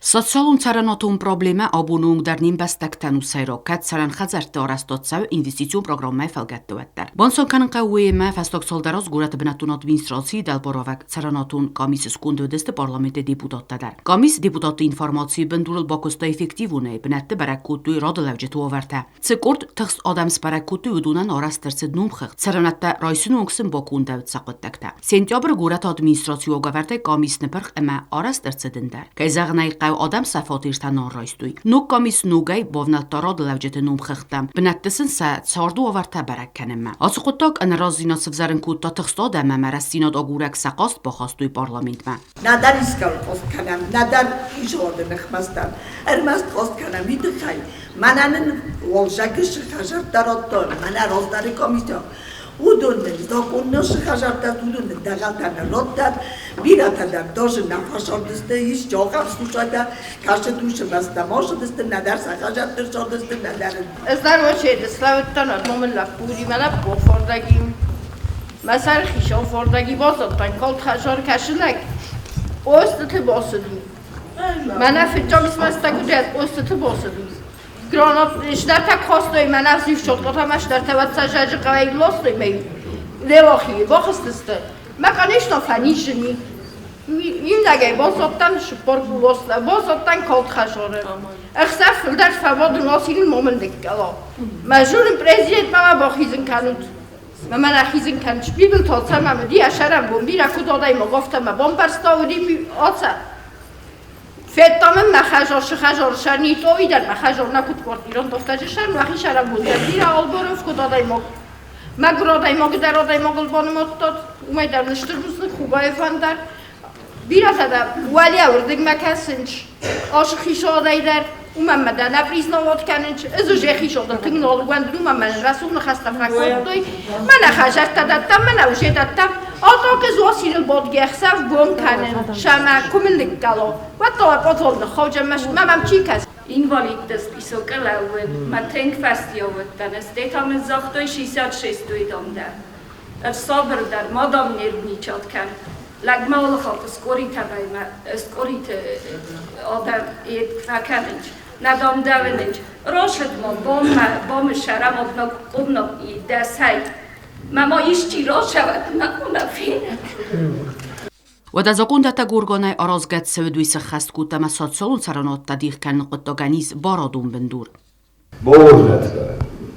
Սոցիալուն ցարանոթում պրոբլեմը աբունունգ դարնին բաստակտանու սայրոկատ ցարան խազարտը օրաստոցավ ինվեստիցիոն պրոգրամմայ ֆալգատտուետտար։ Բոնսոն կանկաուեմը ֆաստոքսոլդարոս գուրատ բնատունոտ վինսրոցի դալբորովակ ցարանոթուն կոմիսս կունդուդստը պարլամենտի դեպուտատտար։ Կոմիս դեպուտատի ինֆորմացիի բնդուրել բակոստա էֆեկտիվ ունե բնատտը բարակուտուի ռոդլավջետու օվարտա։ Ցկուրտ թղս ադամս բարակուտուի ուդունան օրաստերցը նումխ ցարանատտա ռայսուն ունքսն բոկունդավ ցակոտտակտա։ Սենտյաբր գուրատ ադմինիստրացիո օգավարտե կոմիսն բրխ էմա օրաստերցը դնդար։ Կայզաղնայ Adam Safotirtan Roistui. Nu komis nugay bovnal tarod lavjetenum xextam. Bnattesin sa tsardu avarta barakkanema. Asqutok an razinats vzaren kutta txstod ama marasinod agurak saqast baxastui parlamentma. Nadar iskal qost kanam, nadar ijorde mexmastan. Ermast qost kanam idxay. Mananin oljakish xajar tarottor, mana rozdari komito. Udunnes dokunnos xajarta udunnes dagaltana rottar. Biratadam тоже на фашордысты иш жогам слушада каше душе баста мождысты надар сахажатыр шордысты надар Эздар очеди славеттан момент ла пури мана пофордагим масар хишо фордаги босот тан колт хашор кашинак остты босуди мана фичомс маста гудет остты босуди гранат иштар так хостой мана зив шот котамаш дар тават сажаji qavay losтой мей левохи бохстысты Ma конечно фанишни. Им дагай босоттан шпорт босла, босоттан колт хашоре. Ахсаф дар фавод носил момент декало. Мажур президент мама бохизин канут. Мама нахизин кан шпибл тоца мама ди ашарам бомбира кудодай мо гофтам бомбарставди оца. Феттам махажор шхажор шани тоидар махажор накут квартирон дофтажи шар махи шарам бомбира алборов кудодай мо Magrodai mogdarodai mogolbonumottot, umaydar nishturbusni Xubayevandar. Biratada Valia urdig makasınç. Aşık işodaylar. Umammadan aprisnovot kanınç. Özüje işoda tıgnol gwandur umamman rasulnu xasta fakotoy. Mana xajartadattam mana ujedattam. Ato que zosil bodge xsaf gom kanın. Şama kumillik galo. Vatto potolda xojamash mamam chikas. Invalid das isokalawen, matenk fastiovetan, es detamen zachtoi 66 domda. Sabr dar madam nirnichotkan. Lagmal khat skorita bayma, skorita adam et fakanich. Nadam davenich. Roshet mo bom sharam obnok i dasay. Mama ishchi roshavat makuna fin. ودازاقوندتا گورگانای آرازگت سودویس خست کوتما ساتسالون سرانات تدیخ کن قطاگانیز بارادون بندور. Bornetka.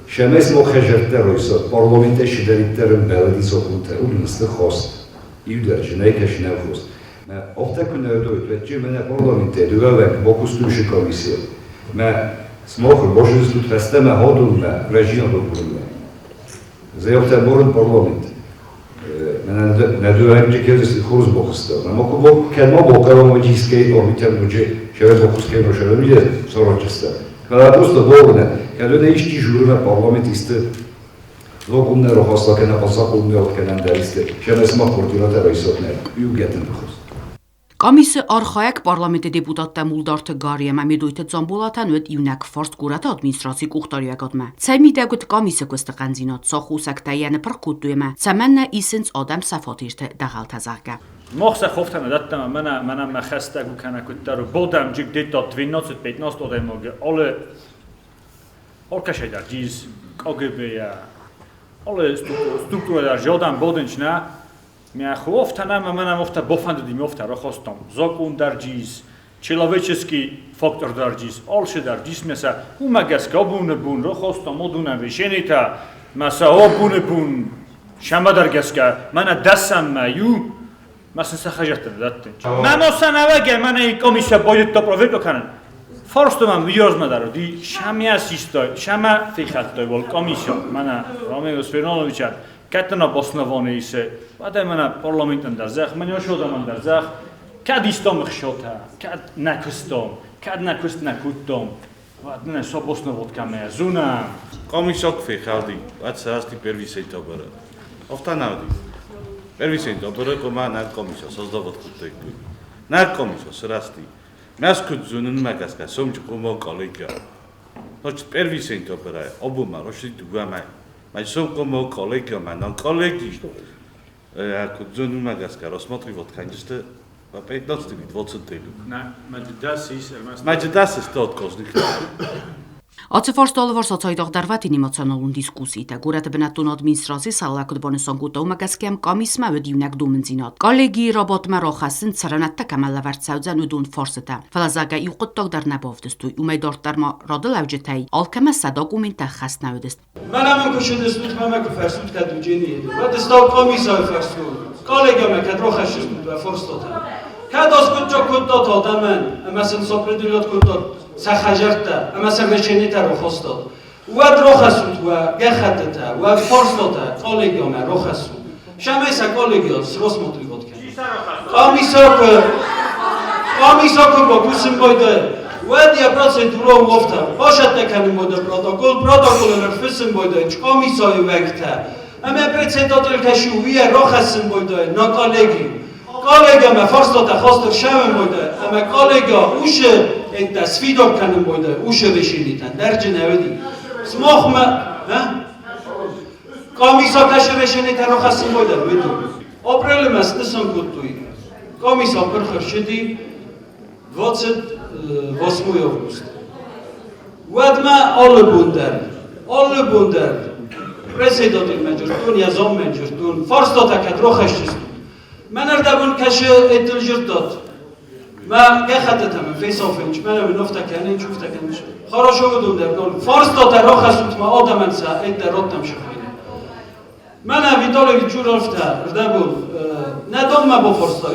Šemes mohežerte roisot parlamente şideritlerin belediye sokunte ulnıslı host. İvderci neykeş ne host. Me oftekun evdoyt ve cimene parlamente düvevek bokustuşu komisiye. Me smohur boşuzlut festeme hodun me rejiyon dokurun me. Zeyofte borun parlament. Ne düvenci kendisi kuruz bokusta. Ama bu kelma bokaramacıyskey orbitel buci şöyle bokuskey roşarı bile soracısta. Kada просто borne. Kada ne işçi juruna parlament iste. Lokumne rohastakene pasakumne otkenen deriste. Şemesma koordinatör isotne. Ügetin bixos. Կոմիսը արխայակ պարլամենտի դեպուտատը մուլդարթը գարիեմ ամիդույթը ծամբոլատան ուտ իունակ ֆորստ գուրատը ադմինիստրացի կուղտարյակատմը։ Ցայմի դագուտ կոմիսը կստը կանզինոտ սոխուսակ տայանը պրկուտույմը, ցամաննա իսենց ադամ սաֆոտիրթը դաղալթազաղկա։ Moxsa xoftana dattama mana maxasta gukanakuttar bodam jig detta 12-15 odemog alle orkashedar diz KGB-ja alle strukturadar jodan bodenchna Mia xoftana mana mofta bofanddi mofta rokhostom zokun darjis человеческий фактор дарjis olshe darjis mesa umagas gabunebun rokhostom odunave shenita masa obunebun shamadargaska mana dasam mayu Mas înțelegem dată. Mamo sanavage mana comisia boyut to provedo kanan. Forsto man videos dar di shamia sisto, shama fikhatto vol comisia mana Romeo Svirnović katna bosnavone ise. Vada mana parlamentan dar zakh mana shodaman dar zakh kad istom khshota, kad nakustom, kad nakust nakuttom. Vada sobosnovot kamea zuna. Comisia fikhaldi, ats rasti pervi seitobara. Oftanavdi. Pervisent dobro koma narkomisa создават кутайку. Наркомиса срасти. Мяскут зунун магаска сомч комо колега. Ноч первисент опера обума рошит гуама. Май сом комо колега манан колеги. Ако зунун магаска рассмотри вот конечно va 15-20 Na, maar das ist Macie das ist tot kozdnik. Ացեֆորստոլվոր սոցոյդող դարվատին իմոցանոլուն դիսկուսի տա գուրատը բնատունոտ մինսրոսի սալլակուտ բոնեսոն գուտով մագասկիամ կամիսմա վդիունակ դումնձինոտ կոլեգի ռոբոտմա ռոխասին ծրանատտա կամալավարցաուձան ու դուն ֆորստա ֆլազագա իուկուտտող դարնաբովդստու ու մեյդորտարմա ռոդլ ավջետայի ալկամա սադոկումենտա խասնավդեստ Manam kushudesut mama kufarsut kadujeni. Vadestov komisar farsut. Kolegama kadrokhashut va forstota. Kados kutjokut todaman. Amasen sopredulot kutot sakhajarta. Amasen rechenita rokhostot. Vadrokhasut va gakhatata va forstota. Kolegama rokhasut. Shamesa kolegios rosmotrivotkan. Komisar bokusim boyde. Вадия процедуру лофта. Башат неканим бода протокол рфисим бода. Комиссой векта. Аме председатель кашу вия рохасим бода на коллеги. Коллега ме форстота хостер шавим бода. Аме коллега уше это свидок каним бода. Уше решенитан. Держе неведи. Смохма, комиссар кашу решенита рохасим бода. Виду. Опрелемас несон гутуи. Комиссар перхершиди 28 август. Vadma alle bunder. Presidentül mecurtun, yazom mecurtun, forstota kadrokhashist. Manardabun kaşı ettiljirtot. Ma gakhatetam face-off-inch, mana minofta kanin, chufta kanin. Хорошо bunder, forstota rokhasut ma odamansa etterottam shkhine. Mana Vitolevich Jurovta, rdabul, nadom ma bo forsta,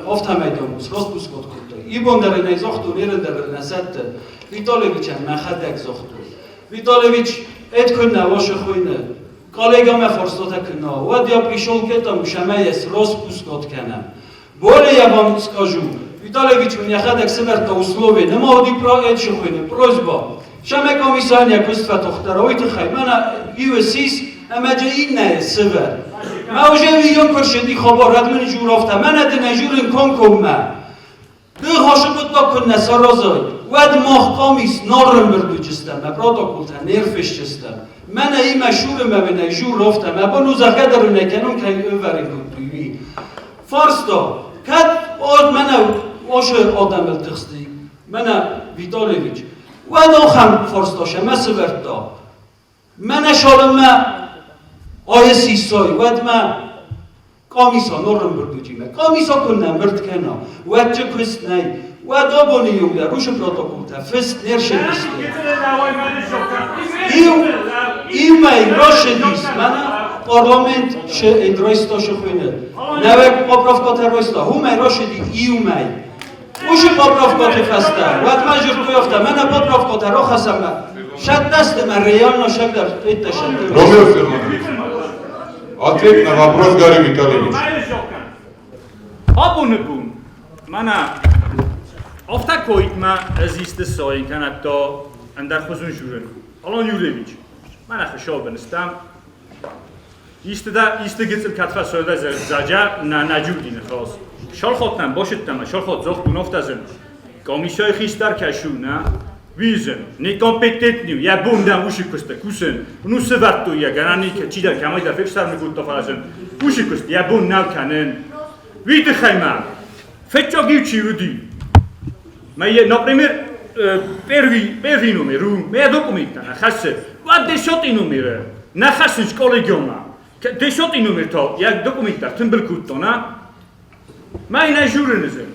oftam edomus, rospuskot. Ibondarena zoxtu, nerendarena satte. Vitolevich-an maxadak zoxtu. Vitolevich etkuna voshkhoine. Kollega me forstota kna. Vadia prishol ketam shamayes rospuskot kanam. Более я вам скажу. Vitolevich меня xadak severta условия. Нема оди проект шхоine. Просьба. Шаме комиссания куства тохтаровит хай. Мана USIS амаже инне север. Ма уже видео көршеди хабар админ журафта. Мана дне журин конкомма. Ды хашыбытта күнне саразай. Вад мах комис нарым бирдүчистем. Ма протоколта нерфишчистем. Мана и машурым бене журафта. Ма бу захадарune kenun kay överin guttuyi. Farsto. Kad od mena oşe adam eltixsti. Mena Vitolevich. Vad oxam farstoşa mesvertta. Mena şalımma ayesi soy. Vad ma komisa norm burdujime. Komisa kunnem birtkena. Vadje kustnay. Vad aboniyumda ruş protokolta fest nerşeniste. İmey roşedis mana parlament şe edroysta şoxine. Nevek popravka terroysta. Humey roşedi iumey. Uși popravka festa. Vad ma jurtuyofta. Mana popravka terroxasama. Шатдастема реально шагдар это шагдар. Ромео Ферманович, ответ на вопрос Гарри Витальевич. Абунебун. Мана автакоитма азисте соин канато андар хозун журен. Алон Юлевич. Мана хшобенстам. Исте гецел катфа сода заджа на наджудин хос. Шолхотнам бошеттам, шолхот зохтун офтазен. Комиссиой хистар кашуна. Визен, некомпетентни, я бундам ушикуста, кусен, ну севарту я гараника, чида камайда фекстар мигутто фаразен, ушикуст, я бун навканен. Види хайма, фечо гивчи уди. Ма я, например, первый номер, моя документа, на хасе, ва десятый номер, на хасе коллегиома, десятый номер то, я документа, тымбелкутто, на, ма и на журенезен.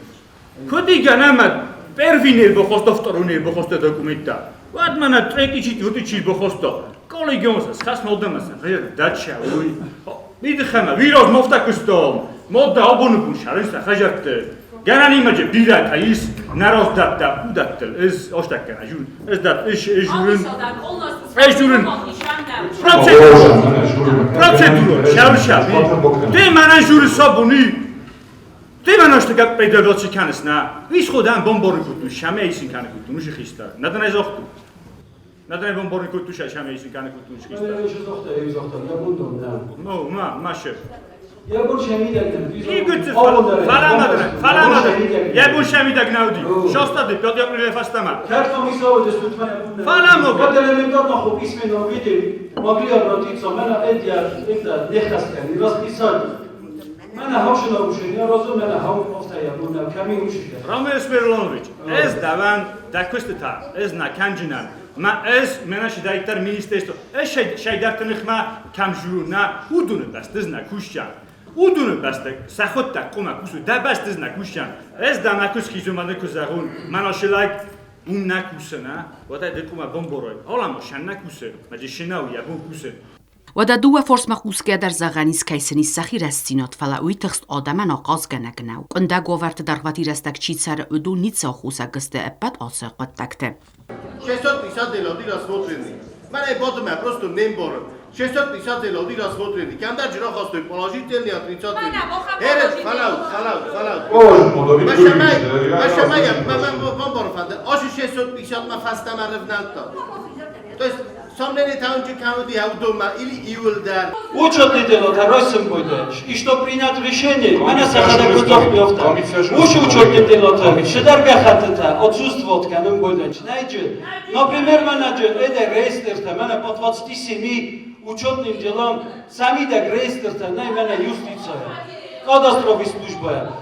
Ходи ганамад, Первинер бохосто, вторунер бохосто документа. Вад мана третичи, вутичи бохосто. Коллегионса, схас нодамаса. Дача, уй. Види хама, вироз мофтакустом. Модда абонукун шаринса хажатте. Ганан имаджи бират аис нароз датта удаттел. Ez oştakkana jurun. Ez dat jurun. Jurun. Процедура. Шавшав. Те мана журу собуни. Ты манашты как предадоци канесна. Виш ходам бомборы куту, шаме исин кане куту, нуши хиста. Наданай зохту. Наданай бомборы куту, шаме исин кане куту, нуши хиста. Я буду, да. Ну, маше. Я больше не видел. И гуци, фаламадр. Я больше не видел гнауди. Шостады, Петр Апрелев астама. Как комиссар дестутмана. Фаламог. Под элементарно хо письменно видели, могли обратиться. Мена это нехаскан, расписать. Мена хавшина ушен, я разум, мена хав офтая. بونا کمی اوشیده رامز فرلانویچ از دوان دکوستتا از نکنجنم ما از منش دایتر مینیسترستو از شایدرت نخما کم جورنا اودونه بست از نکوشچان اودونه بست سخت تکوما کوسو دا بست از نکوشچان از دمکوس خیزومانه کوزاغون مناشلاگ اون نکوسنا ودا دکوما بمبوروی حالا مشان نکوسه مجشناویا بمکوسه ودا دو فرس مخوسکه در زغانیس کیسنی سخی رستینات فلاوی تخست آدمان آغاز گنگناو کنده گوورت در غاتی رستک چی سر ادو نیتسا خوسا گسته ابد آسه قد تکته 650 دلاری را смотрели. من ای просто не борам. 650 дела размотрени. Канда ҷиро хостем положительни, отрицательни. Ерес халал. Машамая, ман борофанда. Аши 650 ма фастама равналта. То есть сомнение таунчи камуди аудома или иулдар. Учетные дела, таройсом будет. И что принят решение, меня сахара кутов пьёвта. Уж учетные дела, шедар бяхатата, отсутствует канун будет. Найди. Например, менеджер, это рейстер-то, меня по 27 учетным делам, сами так рейстер-то, на меня юстиция. Кадастровая служба.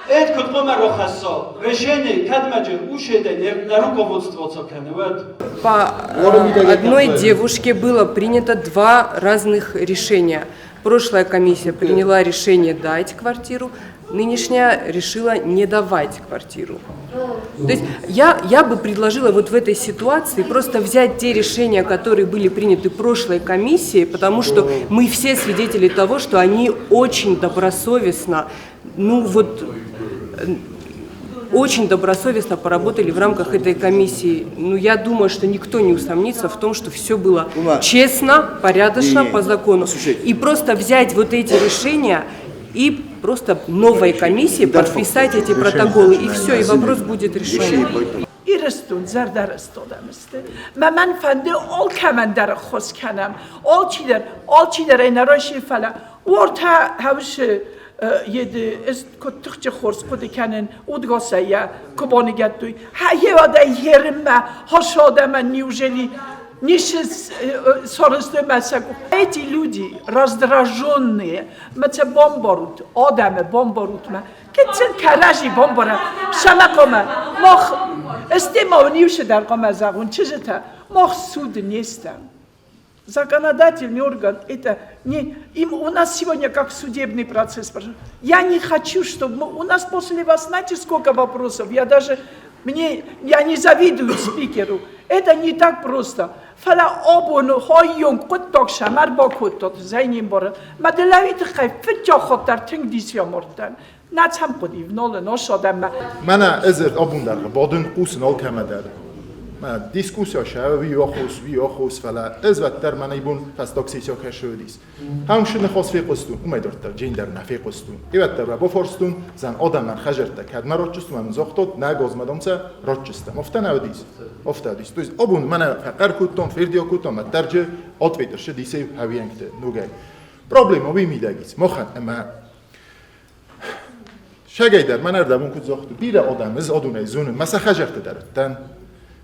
Это кутома рохасо. Решение, кадмаджер, ушеда, на руководство цоканывает. По одной девушке было принято 2 разных решения. Прошлая комиссия приняла решение дать квартиру, нынешняя решила не давать квартиру. То есть я бы предложила вот в этой ситуации просто взять те решения, которые были приняты прошлой комиссией, потому что мы все свидетели того, что они очень добросовестно, очень добросовестно поработали в рамках этой комиссии. Я думаю, что никто не усомнится в том, что все было честно, порядочно, по закону. И просто взять вот эти решения и просто новой комиссии подписать эти протоколы, и все, и вопрос будет решен. ایرستون زردرستودم است. من فنده آل کمن در خواست کنم. آل چی در این راشی فلا. ورتا هوش یه است کتخچ خورس کدی کنن اودگاسه یا کبانگت دوی. هیه وده یرمه هاشاده من نیوژلی Ниже соростой масаку. Эти люди раздраженные, мца бомбарут, адаме бомбарут ма. Кетсен каражи бомбара. Шамакома. Мох эстемаунивше дар комазагун чижета. Мох суд нестам. Законодательный орган это не им у нас сегодня как судебный процесс. Я не хочу, чтобы у нас после вас знаете сколько вопросов. Я не завидую спикеру. Это не так просто. فلا آبون هایون قد داغ شمر با کتات زینیم بارد مدلویت خیلی فجا خود در تنگ دیسیا مردن نت هم قدیو نال ناشادم من ازر آبون در بادن قوس نال کمه در من دیسکوسیا شو وی آخوس فلا ازوت در من ایبون فستاکسیسیا کشودیس همشون نخواست فی قستون اومدارد در جین در نفی قستون ایوت در با فرستون زن آدم من خجرت کرد من راچستم من زاختاد نگاز مدامسه راچستم افتن اودیس تویز آبون من فقر کتم فردیا کتم درجه آتویتر شد دیسی هویانگته نوگه پرابلم وی میدگیس مخن اما شگای در من اردمون کت زاختو بیر آدم از آدونه زونه مسا خجرت درتن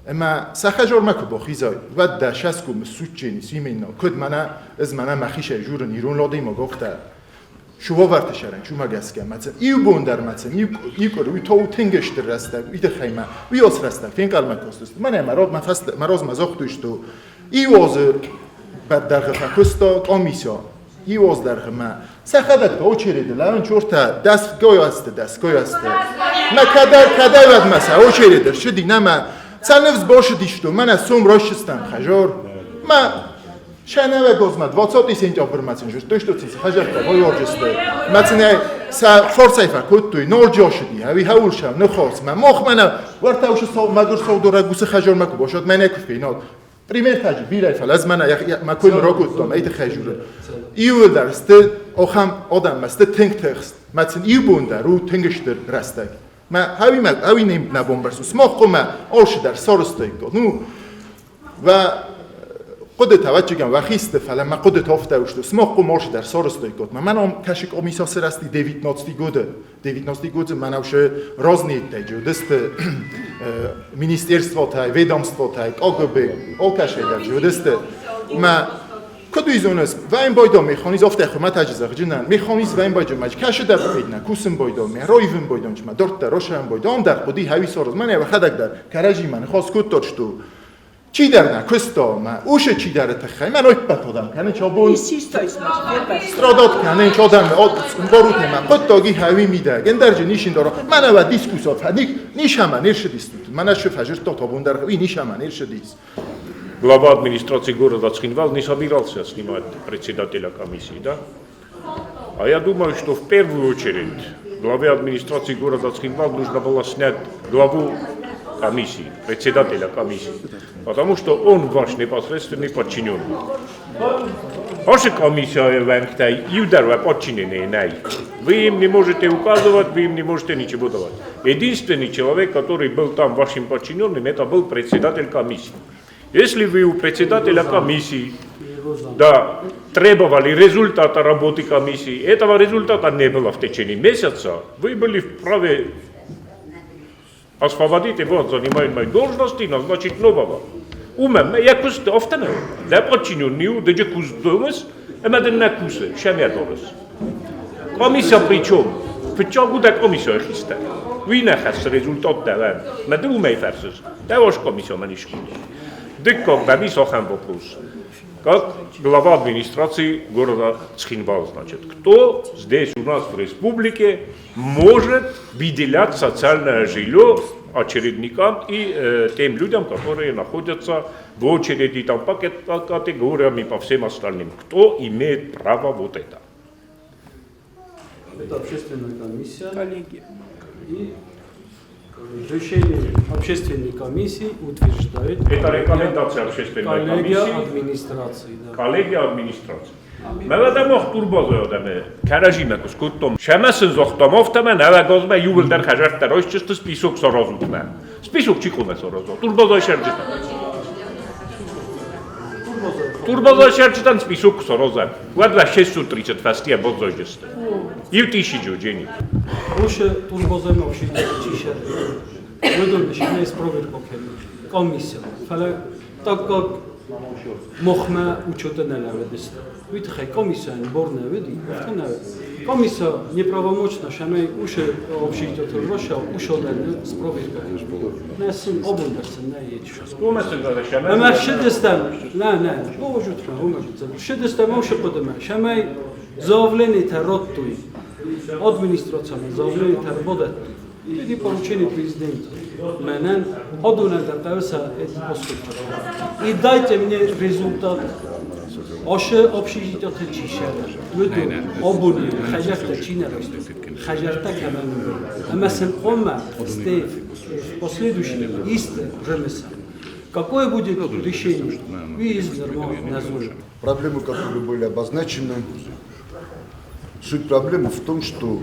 اما سخجار مکو با خیزای و دشست کو مسوچ جنیس ایمینا کد منه از منه مخیش جور نیرون لاده ما گفته شو ورت شرن شو مگس کم مثلا ایو بوندر مثلا ایو کارو تو تنگش در رسته ایت خیمه وی اس رسته فین قلم کاست من مراز مزاق دوشتو ایو از بعد در خفستا کمیسیا ایو از در خما سخدت او چیره دلان چورتا دستگاه است ما کدر ود مثلا او چیره در شدی نما سالنفس باشه دیشتو من از سوم راشستم خجار ما شنوه گزمد 20 سنتیامبر مثلا جست داشتو چیزی خجار تا با یارجسته مثلا فرصیفه کتوی نور جاشدی هوی هول شم نخواست من مخمنه ورتاوش مدور سودورا گوس خجار مکو باشد من یک فینال پریمیر تاجی بیرای فل از من ما کوی مرا کتام ایت خجوره ایو درست آخم آدم مسته تنگ تخست مثلا ایو بونده رو تنگش در رسته ما هاوی نبوم برسوس ما خودم آش در سارستایی کرد نو و خود توجه کن وقیست فعلا ما خود تافته اوشتوس ما خودم آش در سارستایی کرد من هم کشی کمیسا سرستی دیوید ناتستی گوده من اوش راز نیت جو دست مینیسترستوا تای ویدامستوا تای آگوبه آکشه در جو دست ما کدویزونس و این باید میخوانیز افته خدمت اجازه جنن میخوانیز و این باید ماج کاش در پیدنا کوسم باید می رویون باید چما دارت در روشن باید در خودی هوی سارز من یا خدک در کراجی من خاص کد داشتو چی در نه کستا ما اوش چی در تخی من اوت بتودم کنه چابون استرادات کنه چادم باروت من خود تاگی هوی میده گندر جنیشین داره من و دیسکوسات هدیک نیش هم نرشدیست من شو فجر تابون در خوی نیش هم نرشدیست Глава администрации города Цхинвал не собирался снимать председателя комиссии, да? А я думаю, что в первую очередь главе администрации города Цхинвал нужно было снять главу комиссии, председателя комиссии, потому что он ваш непосредственный подчиненный. Ваша комиссия венктай юдарва подчиненные най. Вы им не можете указывать, вы им не можете ничего давать. Единственный человек, который был там вашим подчиненным, это был председатель комиссии. Если вы у председателя комиссии требовали результата работы комиссии, этого результата не было в течение месяца, вы были вправе освободить его от занимаемой должности и назначить нового. Умем, я куст офтане, да подчиненный, да куст эмаден на кусе, шемядорес. Комиссия причем, почему да комиссия хиста? Вы нахас результат даван, мы думаем ферсис, да ваш комиссия манишки. Когда сохран вопрос, как глава администрации города Цхинвал, значит, кто здесь у нас в республике может выделять социальное жилье очередникам и тем людям, которые находятся в очереди там по категориям и по всем остальным. Кто имеет право вот это? Это общественная комиссия. Коллеги. И решение общественной комиссии утверждает. Это рекомендация общественной комиссии. Коллегия администрации. Да. Коллегия администрации. Мевадам охтурбазой одаме. Каражиме кускутом. Шамасын зохтамофтаме навагозме ювелдар хажартар ойчесты список сорозутме. Список чикуме сорозу. Турбазой шерджитан. Турбазой шерджитан список сорозан. Вадва 630 фастия бозойджесты. И в тысячи джуджени. Уше турбозой вообще чища. Выдумали, что есть проверка комиссия. Так как мохме учета не наведет. Видите, комиссия не борная веди. Комиссия неправомочна, что мы уше общество Турбоша ушоден с проверкой. Несем обундерсен не есть. Ама шедестам, не, повожут мы, шедестам уше подаме. Что мы заявление тароттуй. Администрация заявление тарбодет. Иди поручение президента. Менен ходуна дартавса эти поступки. И дайте мне результат. Оше общежитие чища. Люди обуни, хажарта чинерос. Хажарта камен. Ама сен ома сте последующие исты ремеса. Какое будет решение? Вы измерно назвали. Проблемы, которые были обозначены, суть проблемы в том, что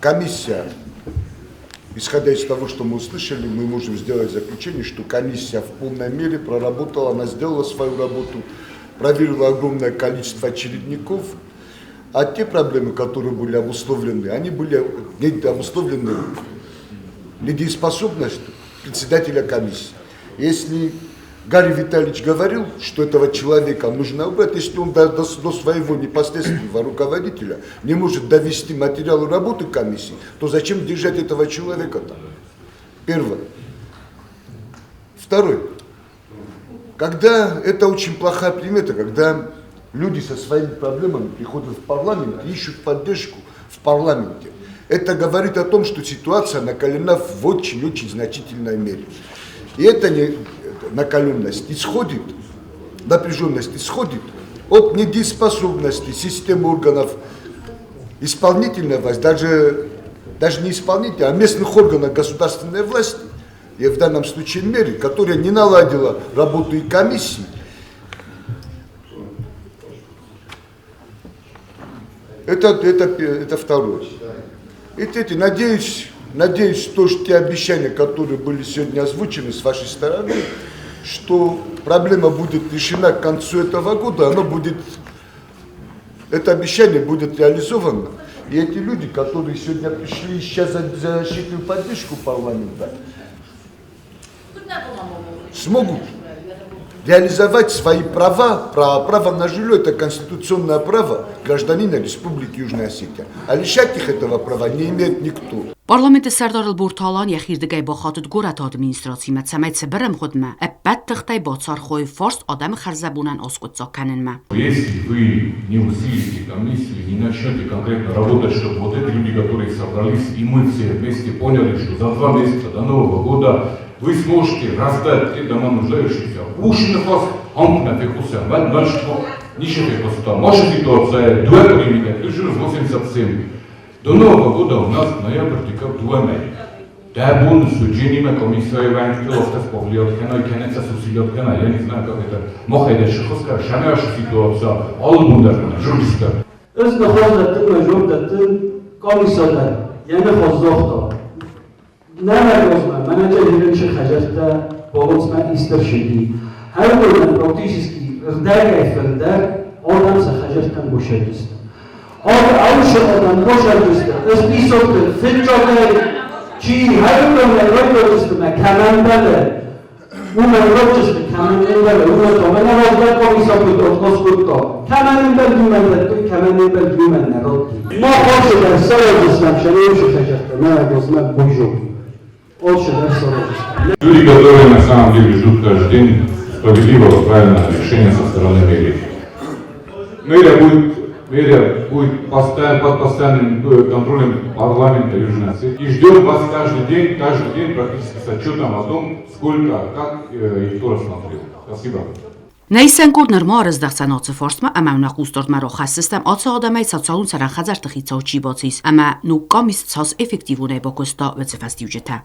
комиссия, исходя из того, что мы услышали, мы можем сделать заключение, что комиссия в полной мере проработала, она сделала свою работу, проверила огромное количество очередников, а те проблемы, которые были обусловлены, они были обусловлены недееспособностью председателя комиссии. Если Гарри Витальевич говорил, что этого человека нужно убрать, если он до своего непосредственного руководителя не может довести материалы работы комиссии, то зачем держать этого человека там? Первое. Второе. Когда это очень плохая примета, когда люди со своими проблемами приходят в парламент и ищут поддержку в парламенте. Это говорит о том, что ситуация накалена в очень-очень значительной мере. И эта накаленность исходит, напряженность исходит от недееспособности системы органов исполнительной власти, даже не исполнительной, а местных органов государственной власти, и в данном случае мэри, которая не наладила работу и комиссии. Это второе. И третье, надеюсь, что те обещания, которые были сегодня озвучены с вашей стороны, что проблема будет решена к концу этого года, это обещание будет реализовано. И эти люди, которые сегодня пришли сейчас за защитную поддержку парламента, смогут реализовать свои права. Право на жилье – это конституционное право гражданина Республики Южная Осетия. А лишать их этого права не имеет никто. Պարլամենտը Սարդար Լբուրթալան եղիր դգայ բոխատուտ գորատ ադմինիստրացի մեծամեծը բրեմ խոդմը էպատ տղտայ բոցար խոյ ֆորստ ադամը խարզաբունան осկут ծոքանենմը Если вы не усилите комиссию, не начнете конкретно работать, чтобы вот эти люди, которые собрались, и мы все вместе поняли, что за 2 месяца до Нового года вы сможете раздать те дома нуждающихся. Уши на вас, ампна фекуся, дальше ничего фекуся. Ваша ситуация, дуэт примите, ключу 87. До Нового года у нас ноябрь-декабрь 2 месяца. Дабун судженима комиссия ванкиловка споглядка, но и конец усилётка, я не знаю, как это. Мохайда шихоска, шамяша ситуация, албундарна, журналистка. Öz naxozatın ve jurdatın komisyonlar, yani xozdoxta. Ne rozma, menacer yürüyüşü xacatta, boğulsma ister şimdi. Her bölümden praktiski ırdar gayfırlar, oradan xacattan boşardısı. Avuşamadan boşardısı, özbisoktu, fitçoktu, ki her bölümden röpördüsü, kemenderle, umen röpçüsü, kemenderle, umen tomene rozda komisyonu dotkoskurto. Kemenler dümenler, kemenler dümenler. Ma hoş eder, sarılırsan, şerefli xacatta, ne rozma boyjok. Люди, которые на самом деле ждут каждый день справедливого, правильного решения со стороны мэрии. Мэрия будет под постоянным контролем парламента Южной Осетии и ждет вас каждый день практически с отчетом о том, сколько, как и кто рассмотрел. Спасибо. Նայսեն կուրներ մարыз դաղցանոցը ֆորսմա ամանախ ուստորդ մարող հասստեմ ացա ադամայ սոցիալուն սարան խազար տխիցա ու չիբոցիս ամա նու կամիս ցած էֆեկտիվ ունե բոկոստա վեցեֆաստի ուջետա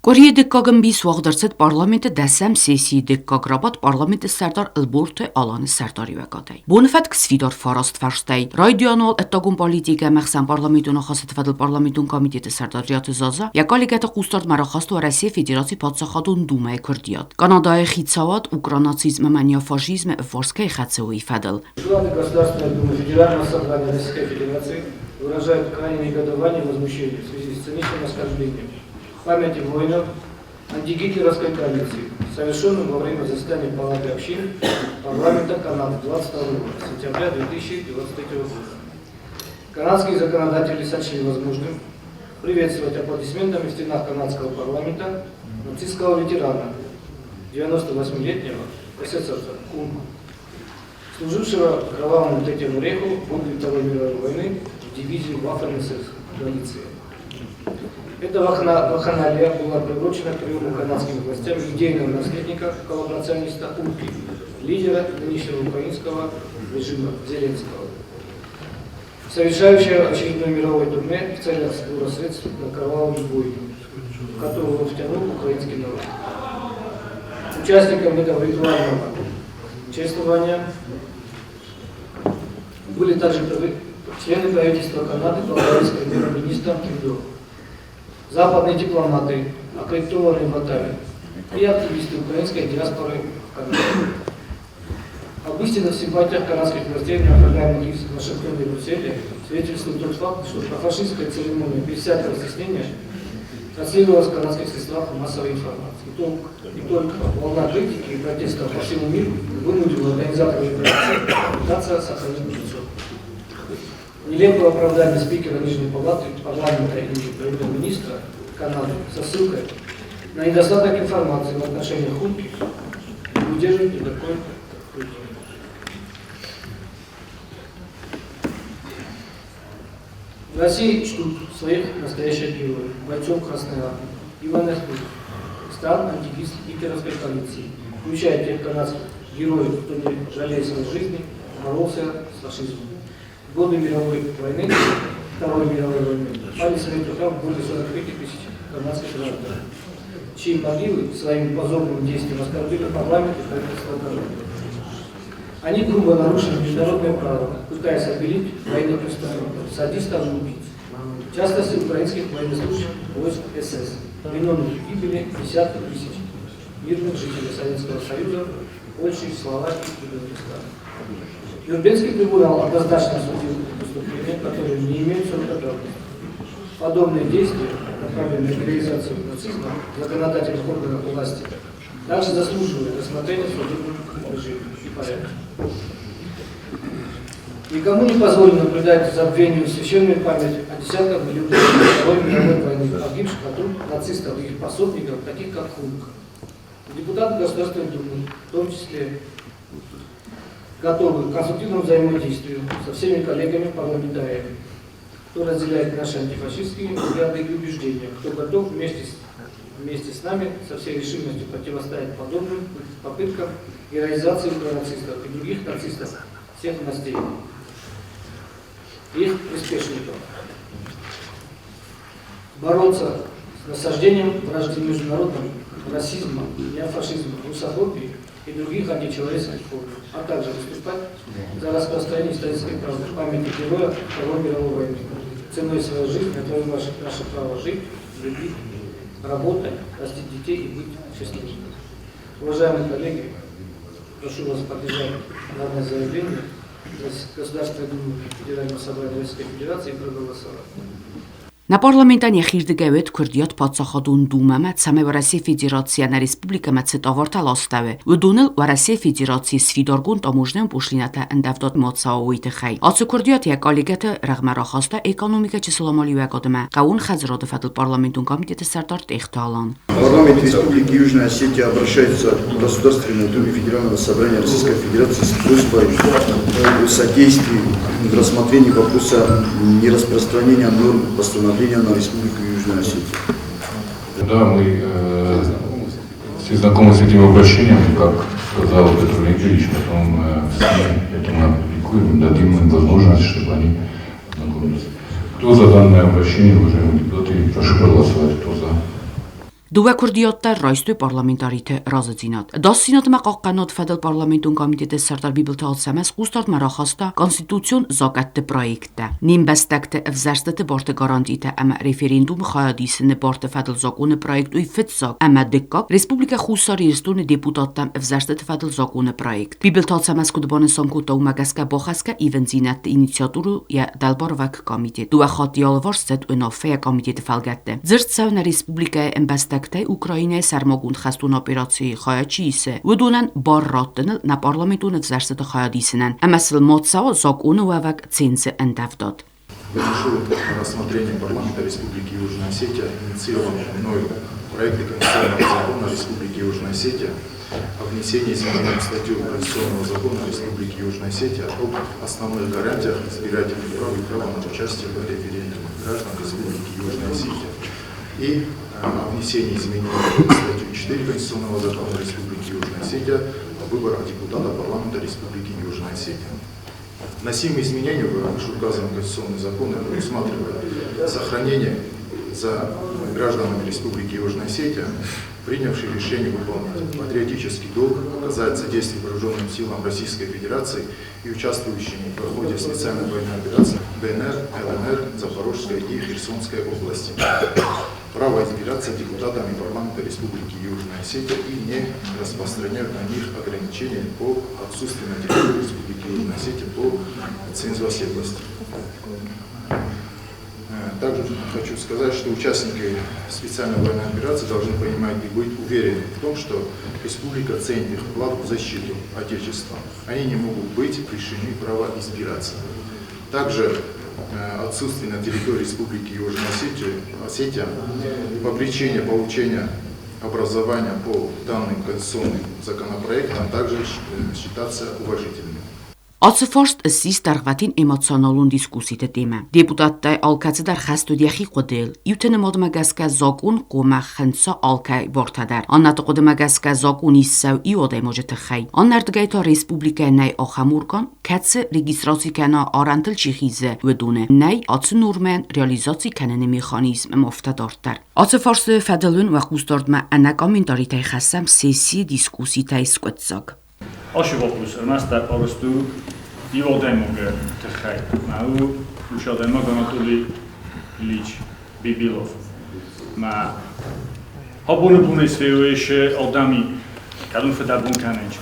Կորիե դեկագմբի սուաղդրցետ պարլամենտը դասամ սեսի դեկագրաբատ պարլամենտը սարդար ըլբորթը ալանը սարդարի վեկատայ։ Բոնֆատ կսվիդոր ֆարաստ ֆարշտայ ռադիոնալ ըտագում պոլիտիկա մեղսան պարլամենտունը խասետվադլ պարլամենտուն կոմիտետը սարդարիատը զազա յակալիգատը կուստորդ մարախաստու Ռասիա Ֆեդերացի պատսախատուն դումայ քրդիատ։ Կանադայի խիցավատ ուկրանացիզմը մանիաֆաժիզմը վորսկայ խացեուի фадл։ Государственной Думы Федерального собрания Российской Федерации выражают крайнее негодование и возмущение в связи с циничным оскорблением памяти воинов антигитлеровской коалиции, совершенным во время заседания Палаты общин парламента Канады 22 сентября 2023 года. Канадские законодатели сочли возможным приветствовать аплодисментами в стенах канадского парламента нацистского ветерана, 98-летнего эсэсовца Кунга, служившего кровавому Третьему рейху в годы Второй мировой войны в дивизии Waffen-СС Галиции. Эта вакханалия была приурочена к приему канадскими властями идейного наследника коллаборациониста УНКИ, лидера нынешнего украинского режима Зеленского, совершающего очередное мировое турне в целях сбора средств на кровавую бойню, в которую втянул украинский народ. Участниками этого ритуального чествования были также члены правительства Канады по главе с премьер-министром Трюдо, западные дипломаты, аккредитованные в Оттаве и активисты украинской диаспоры в Канаде. Об истинных симпатиях канадских властей на охраняемых из Вашингтона и Брюсселя свидетельствует тот факт, что профашистская церемония без всякого стеснения транслировалась в канадских средствах массовой информации. И только волна критики и протестов по всему миру вынудила организаторов мероприятия пытаться сохранить лицо. Нелепое оправдание спикера Нижней палаты парламента и премьер-министра Канады со ссылкой на недостаток информации в отношении Хунки не удерживает никакой критики. В России ждут своих настоящих героев, бойцов Красной Армии и военных стран антигитлеровской коалиции, включая тех канадских героев, кто не жалея своей жизни, боролся с фашизмом. В годы мировой войны, Второй мировой войны, пали смертью там более 45 тысяч канадских граждан, чьи могилы своим позорным действием оскорбили парламент и правительство Канады. Они грубо нарушили международное право, пытаясь обелить военных преступников, садистов и убийц. В частности, украинских военнослужащих войск СС, виновных в гибели десятков тысяч мирных жителей Советского Союза, Польши, Словакии и Узбекистана. Нюрнбергский трибунал однозначно осудил преступления, которые не имеют срока давности. подобные действия, направленные на реализацию нацизма в законодательных органах власти, также заслуживают рассмотрения в судебном режиме и порядке. Никому не позволено наблюдать забвению священную память о десятках миллионов Второй мировой войны, погибших от рук нацистов и их пособников, таких как Хунк. Депутаты Государственной Думы, в том числе, готовы к конструктивному взаимодействию со всеми коллегами-парламентариями, кто разделяет наши антифашистские взгляды и убеждения, кто готов вместе с нами со всей решимостью противостоять подобным попыткам героизации нацистов и других нацистов всех мастей, их приспешников. Бороться с насаждением вражды международного расизма, неофашизма, русофобии и других античеловеческих форм, а также выступать за распространение исторической правды, памяти героя Второй мировой войны, ценой своей жизни, отвоевав наше право жить, любить, работать, растить детей и быть счастливыми. Уважаемые коллеги, прошу вас поддержать данное заявление Государственной Думы Федерального собрания Российской Федерации и проголосовать. Na parlamentan jechirdi geved Kurdiot patsakadun Dumama tsame Varasiya Federatsiya na Respublika Matsetavarta lastave. Udunil Varasiya Federatsiya Svidorgun tamožnem pushlinata endavdod motsavovite khay. Atsı Kurdiot jak aligete ragmara khasta ekonomika числомали вегодме. Qaun Khazrod Fadl Parlamentun Комитета Сардар Техталан. Парламент Республики Южная Осетия обращается к Государственной Думе Федерального собрания Российской Федерации с просьбой о содействии в рассмотрении вопроса нераспространения норм постановления на Республику Южная Осетия. Да, мы все знакомы с этим обращением, как сказал Петр Леонидович, потом в СМИ это мы опубликуем, дадим им возможность, чтобы они ознакомились. Кто за данное обращение, уважаемые депутаты, прошу проголосовать, кто за. Due Kurdiotlar Rajstui parlamentarite razăținat. Dasinat maqaqqanot Federal Parlamentun Komitete Sardar Bibeltal Semes Gustard Marakhasta Konstituțion zagatte proiekte. Nimbestekte vzerstete borte garantite ama referendum khayadisine borte Federal Zakone proiectui fitzak ama dikka Respublika Khusari Irstun deputattam vzerstete Federal Zakone proiect. Bibeltal Semes kudbane sankuta umagaska bohaska ivenzinat iniciaturu ya dalbarovak komitet. Due khatialvar set unafe komitete falgatte. Zirtsavna Respublika embestek Ukrajinai sərmagund xəstun operasiya xayəçi isə vüdunan barratdın na parlamentun vzərstədə xayədisindən əməsil motsava zakonu vəvək censi əndəvdad. Разрешил на рассмотрение парламента Республики Южная Осетия инициированный мною проекты Конституционного закона Республики Южная Осетия о внесении изменений в статью Конституционного закона Республики Южная Осетия об основных гарантиях избирательных прав и права на участие в референдуме граждан Республики Южная Осетия и о внесении изменений в статью 4 Конституционного закона Республики Южная Осетия о выборах депутата парламента Республики Южная Осетия. Вносимые изменения в вышеуказанный конституционный закон предусматривают сохранение за гражданами Республики Южная Осетия, принявшие решение выполнять патриотический долг, оказать содействие вооруженным силам Российской Федерации и участвующими в ходе специальной военной операции ДНР, ЛНР, Запорожской и Херсонской области. Право избираться депутатами парламента Республики Южная Осетия и не распространяют на них ограничения по отсутствию на территории Республики Южная Осетия по цензу оседлости. Также хочу сказать, что участники специальной военной операции должны понимать и быть уверены в том, что республика ценит их вклад в защиту Отечества. Они не могут быть лишены права избираться. Также отсутствие на территории Республики Южная Осетия по причине получения образования по данным конституционным законопроектам также считаться уважительным. Ացֆորստ ըսիս դարվատին էմոցիոնալուն դիսկուսիտ տեմը։ Դեպուտատը ալկացը դար խաստոդի խի կոդել, յուտենը մոդ մագասկա զոկուն կոմա խնցա ալկայ որտադար։ Աննատ կոդը մագասկա զոկուն իսսավ ի օդե մոջը թխայ։ Աննարդ գայտա ռեսպուբլիկա նայ ոխամուրկան, կացը ռեգիստրացի կանա արանտլ չիխիզը վդունը։ Նայ ացը նուրմեն ռեալիզացի կանենի մեխանիզմ մոֆտադորդար։ Ացֆորսը ֆեդելուն վախուստորդմա անակամինտարի տայ խասամ սեսի դիսկուսի տայ սկոտսակ։ Oshivopus, Ermastar Orustu, Ivodemoge, Techai, Mau, Ushadema Ganatuli, Lich, Bibilov. Ma Habunu Punisveuische Aldami, Kalun Fedarbun Kanage.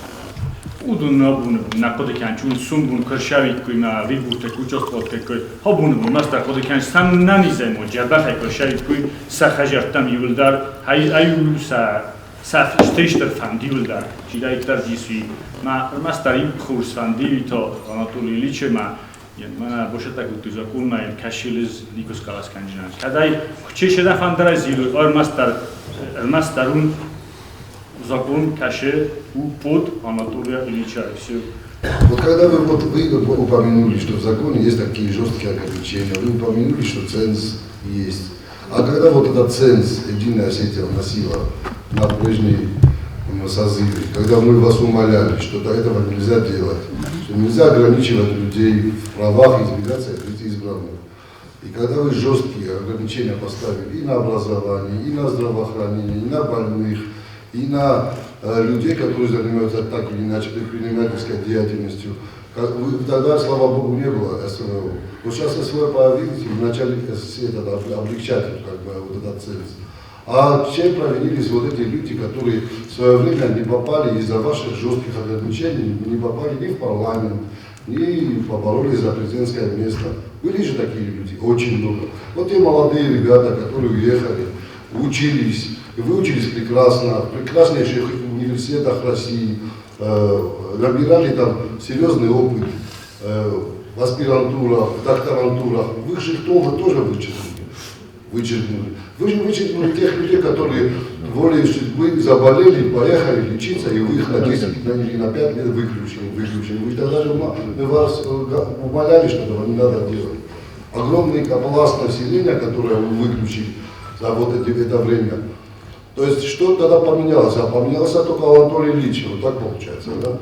удобно на подокянчун сумбун кошавик на вибурте участвовать такой хобун мастер подокянч сам наниземо джабахай кошавик сахажартам юлдар аюса сафштештер фандилдар жидайтар дисви мастарим курс фандивито Анатолий Ильичема мана боша так вот законно кашилез Никос Каласканджинан кадай чешеда фандаразилу мастерун закон каше под Анатолия Ильича. Все. Вот когда вы упомянули, что в законе есть такие жесткие ограничения, вы упомянули, что ценз есть. А когда вот этот ценз Единая Осетия вносила на прежней созыве, когда мы вас умоляли, что до этого нельзя делать, что нельзя ограничивать людей в правах избираться и быть избранным. И когда вы жесткие ограничения поставили и на образование, и на здравоохранение, и на больных, и на людей, которые занимаются так или иначе предпринимательской деятельностью. Тогда, слава Богу, не было СВО. Вот сейчас СВО появились, и вначале облегчать вот этот ценз. А все провинились вот эти люди, которые в свое время не попали из-за ваших жестких ограничений, не попали ни в парламент, ни поборолись за президентское место. Были же такие люди, очень много. Вот те молодые ребята, которые уехали, учились, выучились прекрасно, в прекраснейших университетах России, набирали там серьезный опыт в аспирантурах, в докторантурах. Высших том вы тоже вычеркнули. Вы же вычеркнули тех людей, которые волей судьбы заболели, поехали лечиться, и вы их на 10 или на 5 лет выключили. Вы тогда же мы вас умоляли, что этого не надо делать. Огромный пласт населения, которое вы выключили за вот это время. То есть что тогда поменялось? А поменялся только Анатолий Ильич, вот так получается, да?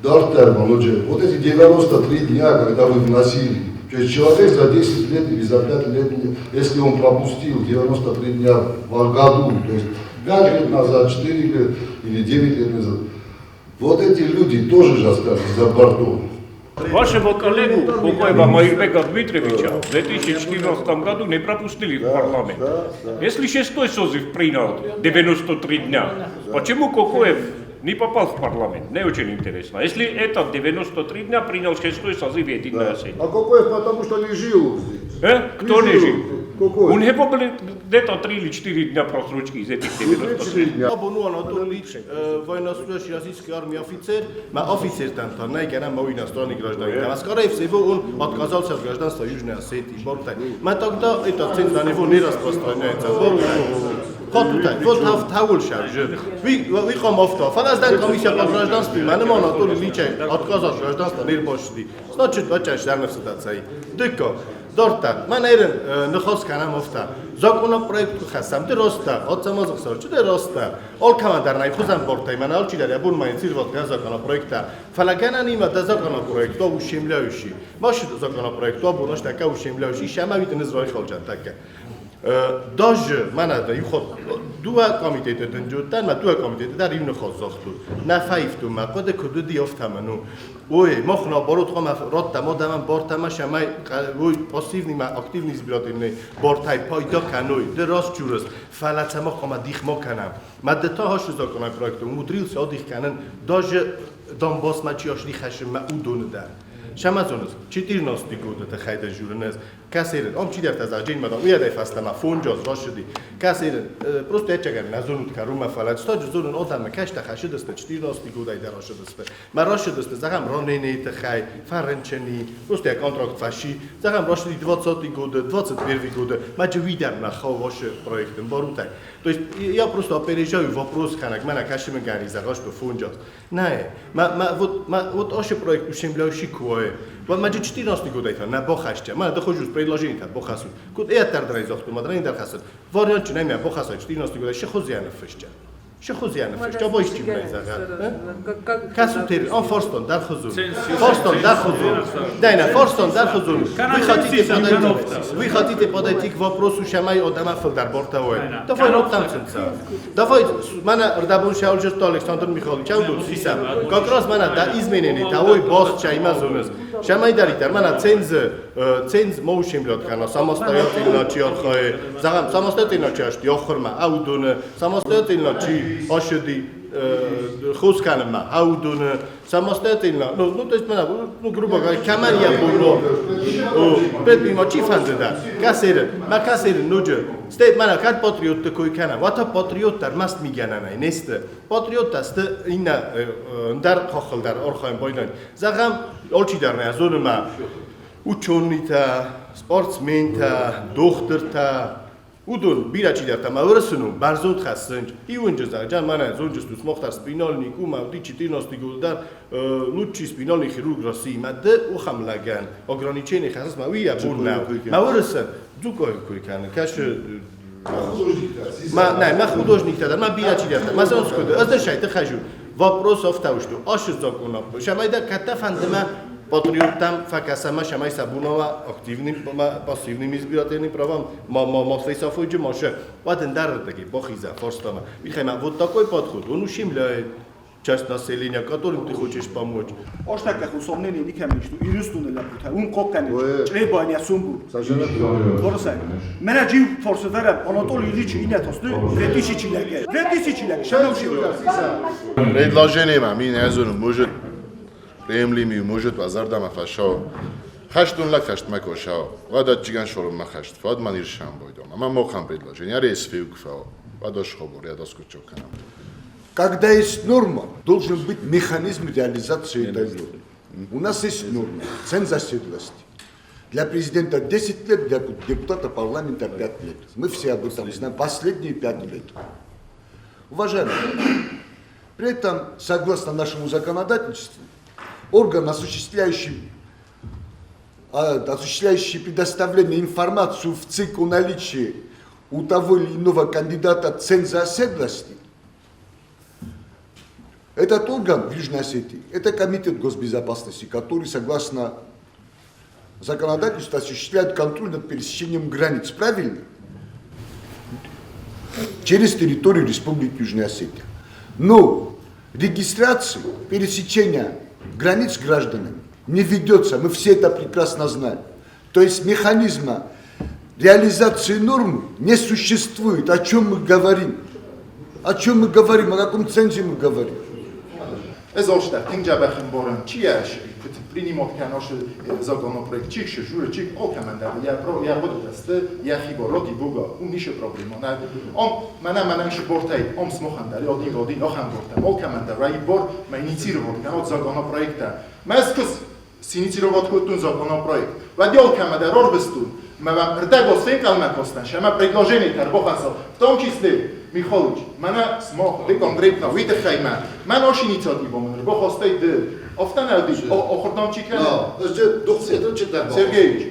Дартер, вот эти 93 дня, когда вы вносили, то есть человек за 10 лет или за 5 лет, если он пропустил 93 дня в году, то есть 5 лет назад, 4 лет или 9 лет назад, вот эти люди тоже же остались за бортом. Вашего коллегу Букоева Маирбека Дмитриевича в 2014 году не пропустили в парламент. Если шестой созыв принял 93 дня, почему Кокоев не попал в парламент? Не очень интересно. Если этот 93 дня принял шестой созыв Единой Осетии. А Кокоев потому что не жил здесь. Кто не жил? У него были где-то 3 или 4 дня просрочки из этих 93 дня. Абону Анатолий Ильич, военнослужащий российской армии офицер, офицер-то на мой иностранный гражданин. А скорее всего он отказался от гражданства Южной Осетии. Но тогда этот ценз на него не распространяется. Вот тавул шаржи. Ви хомофта. Фаназдан комиссия по гражданству, манем Анатолий Ильич отказ от гражданства не пошли. Значит, вачаш дарнев ситуации. Дыко. Дорта, man ne khos kanam ofta. Законопроект хасам дроста, отсамазгсор, чуде роста. Ол командарнай хузан бортай, man алчилари абун майнцир вот законопроекта. Фалаганани ма да законопроект ущемляющий. Маши законопроект абунош така ущемляющий, шамавит не зрой холчан така. Даже манада юхот дуа комитета дэнжутан ма дуа комитета дар ивн хозохту. Нафаифту ма коде куду диофтаману. Ой, мохна борот хама ротта модаман бортама шамай ой пассивный ма активный избирательный бортай пайда каной дерас чурас фалаца мохма дихмо канам. Маддета хаш законопроект умудрился одих канан даже Донбасс мачиаш лихашим ма удонда. Шамазонус 14 года та хайда журнес касер ом чи дерт аз аджин мадам уядай фастама фонжос рашди касер просто ячагар назунут карума фалат стож зурун одам кашта хашидст 14 года ида рашидст ма рашидст загам ронени та хай фаренчени просто я контракт фаши загам рашди 20 года 21 года мач видар на хавош проектен борутай. То есть я просто опережаю вопрос ханак мана кашим гани загаш по фонжос. Не, вот оше проект ущемляющий кое. Вот мач 14 года ита на бохашча. Ма да хожус предложение бохасу. Куд этар драйзохту мадрин дар хасат. Вариант не мя бохаса 14 года шехозяна фешча. Шехозяна фешча бойчим найзага. Касутер он форстон дар хозун. Форстон дар хозун. Дайна форстон дар хозун. Вы хотите подойти к вопросу шамай одама филдар бортовой. Давай роктамценца. Давай мана рдабун шаулжерто Александр Михайлович аудут сисам. Как раз мана да изменени тавой босс чаймазунес. Шамай даритар мана ценз моушемлет кана самостоятельно чиорхой. Загам самостоятельно чашти охрма аудуне самостоятельно чи ошди խոսքանը հաուդունը самостоятельно, ну то есть грубо говоря, камария было, пред мимо чифанды да, касеры, нуджи, стейт мана кат патриот такой кана, вата патриот дар маст мигананай, несте, патриот асты инна дар хохылдар, орхайм бойдан, загам олчи дар не азонума, ученыйта, спортсмента, докторта, Udun biraci de tama vrăsunu, barzut khasânci, iunge za, ja mana zonge stus mokhtar spinalni kuma dici diagnostiku dar luci spinalni chirurg rasi, ma de u khamlagan, ограничение khasas ma wiya burna. Ma vrăsă, duco kuikan, kash ma художник та, ma biraci de tama, ma zonsko de, azda shayta khaju. Вопрос автаушту, ашу законов. Шамайда катафандема патриотам факасама шамай сабунова активным пассивным избирательным правам маслейсафойджи маша ватен дардаги бохиза форстама. Михайма вот такой подход, он ущемляет часть населения, которым ты хочешь помочь. Оштаках усомнение никем что ирустуне лапута, он коккани, чребани асумбу. Коросай. Мена жив форсовера Анатолий Ильич инетосту 2000 человек. 2000 человек. Шановши. Предложение мамин азун может приемлемый может базардама фашао. Хаштун лак хашт макошао. Вада чиган шорум махашт. Фад манир шамбойдом. Ама мохам предложение. Аре сфиукфао. Вада шхобор, я доскучоканам. Когда есть норма, должен быть механизм реализации этой нормы. У нас есть норма, ценз оседлости. Для президента 10 лет, для депутата парламента 5 лет. Мы все об этом знаем, последние 5 лет. Уважаемые, при этом, согласно нашему законодательству, орган, осуществляющий предоставление информации в ЦИК о наличии у того или иного кандидата ценза оседлости, этот орган в Южной Осетии, это комитет госбезопасности, который, согласно законодательству, осуществляет контроль над пересечением границ, правильно? Через территорию Республики Южная Осетия. Но регистрация пересечения границ гражданами не ведется, мы все это прекрасно знаем. То есть механизма реализации нормы не существует. О чем мы говорим? О чем мы говорим? О каком цензе мы говорим? Ezolsta, tingjabachim boran, chiash, принimот канош законопроект, чикше, журе, чик, окаманда, я буду тесты, я хибороти буга, нише проблема. Он, мана мише бортай, он смохандари, один в один, охам бортай, окаманда, райбор, ма инициировал канот законопроекта. Маскус синициировал кутун законопроект. Вади окаманда, рорбестун, ма вам ртагос фенкалма костан, шама предложение тарбохасо, в том числе Михайлович, мана смог, ты конкретно, выдыхай ма. Ман оши инициативу мон, бо хостай ды. Офтанавди, охордам чикан. Сергеевич.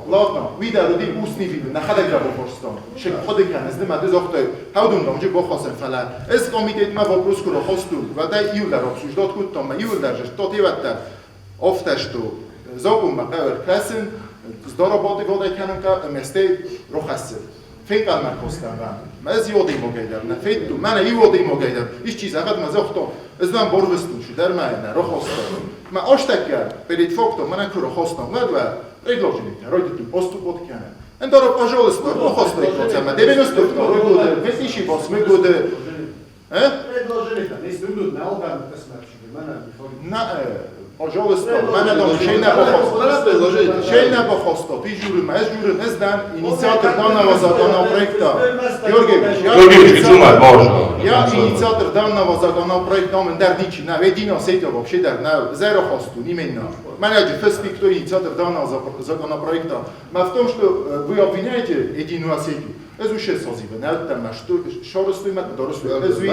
Ладно, вида роди усни виду, нахадак да бохорстон. Шек ходикан, зде мады зохтай. Хаудун рамжи бохосен фалат. Эс комитет ма вопрос куро хосту. Вадай иулдар обсуждат куттам, ма иулдар же, что ты ватта. Офташту. Зогун ма кавер класен, здороботи водай кананка, месте рохасер. فين ما كوستان ما زيودي موجودة ما فيتو ما أنا يودي موجودة إيش چیز أخذ ما زخته إذا ما بروستون شو در ما أنا رخصتم ما أشتكى بريد فوقته ما نكون رخصتم ما دوا предложение родители поступот كنا أنت رو пожалуйста رخصت رخصت ما 90 годы 2008 годы предложение не студент на албан Пожалуйста, мене дом шейна бохосто. Шейна бохосто. Ти журим, аз журим, аз дан инициатор данного законопроекта. Георгиевич, я инициатор данного законопроекта, мен дар ничи, на ведино сетя вообще дар на зеро хосту, именно. Мене же феспик, кто инициатор данного законопроекта. Но в том, что вы обвиняете Единую Осетию, ez už je sozíve, neodtám na šorostujeme, dorostujeme, ez vi,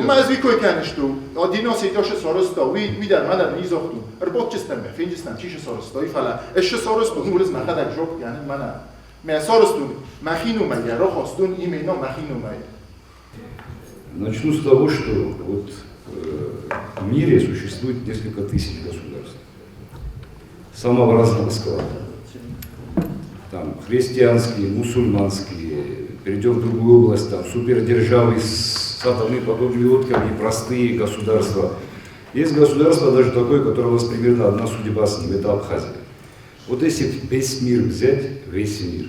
ma ez vi koji kaneštu, od jedno se to še sorosto, vi dar manar nizoktu, rbot čestem, finđistam, čiše sorosto, i fala, ez še sorosto, nulez ma hadak žok, jane, mana, me sorostun, machinu maj, ja rohostun, imeno machinu maj. Начну с того, что вот в мире существует несколько тысяч государств самого разного склада. Там христианские, мусульманские, перейдем в другую область, там супердержавы с атомными подобными лодками и простые государства. Есть государство даже такое, которое у нас примерно одна судьба с ним, это Абхазия. Вот если весь мир взять, весь мир,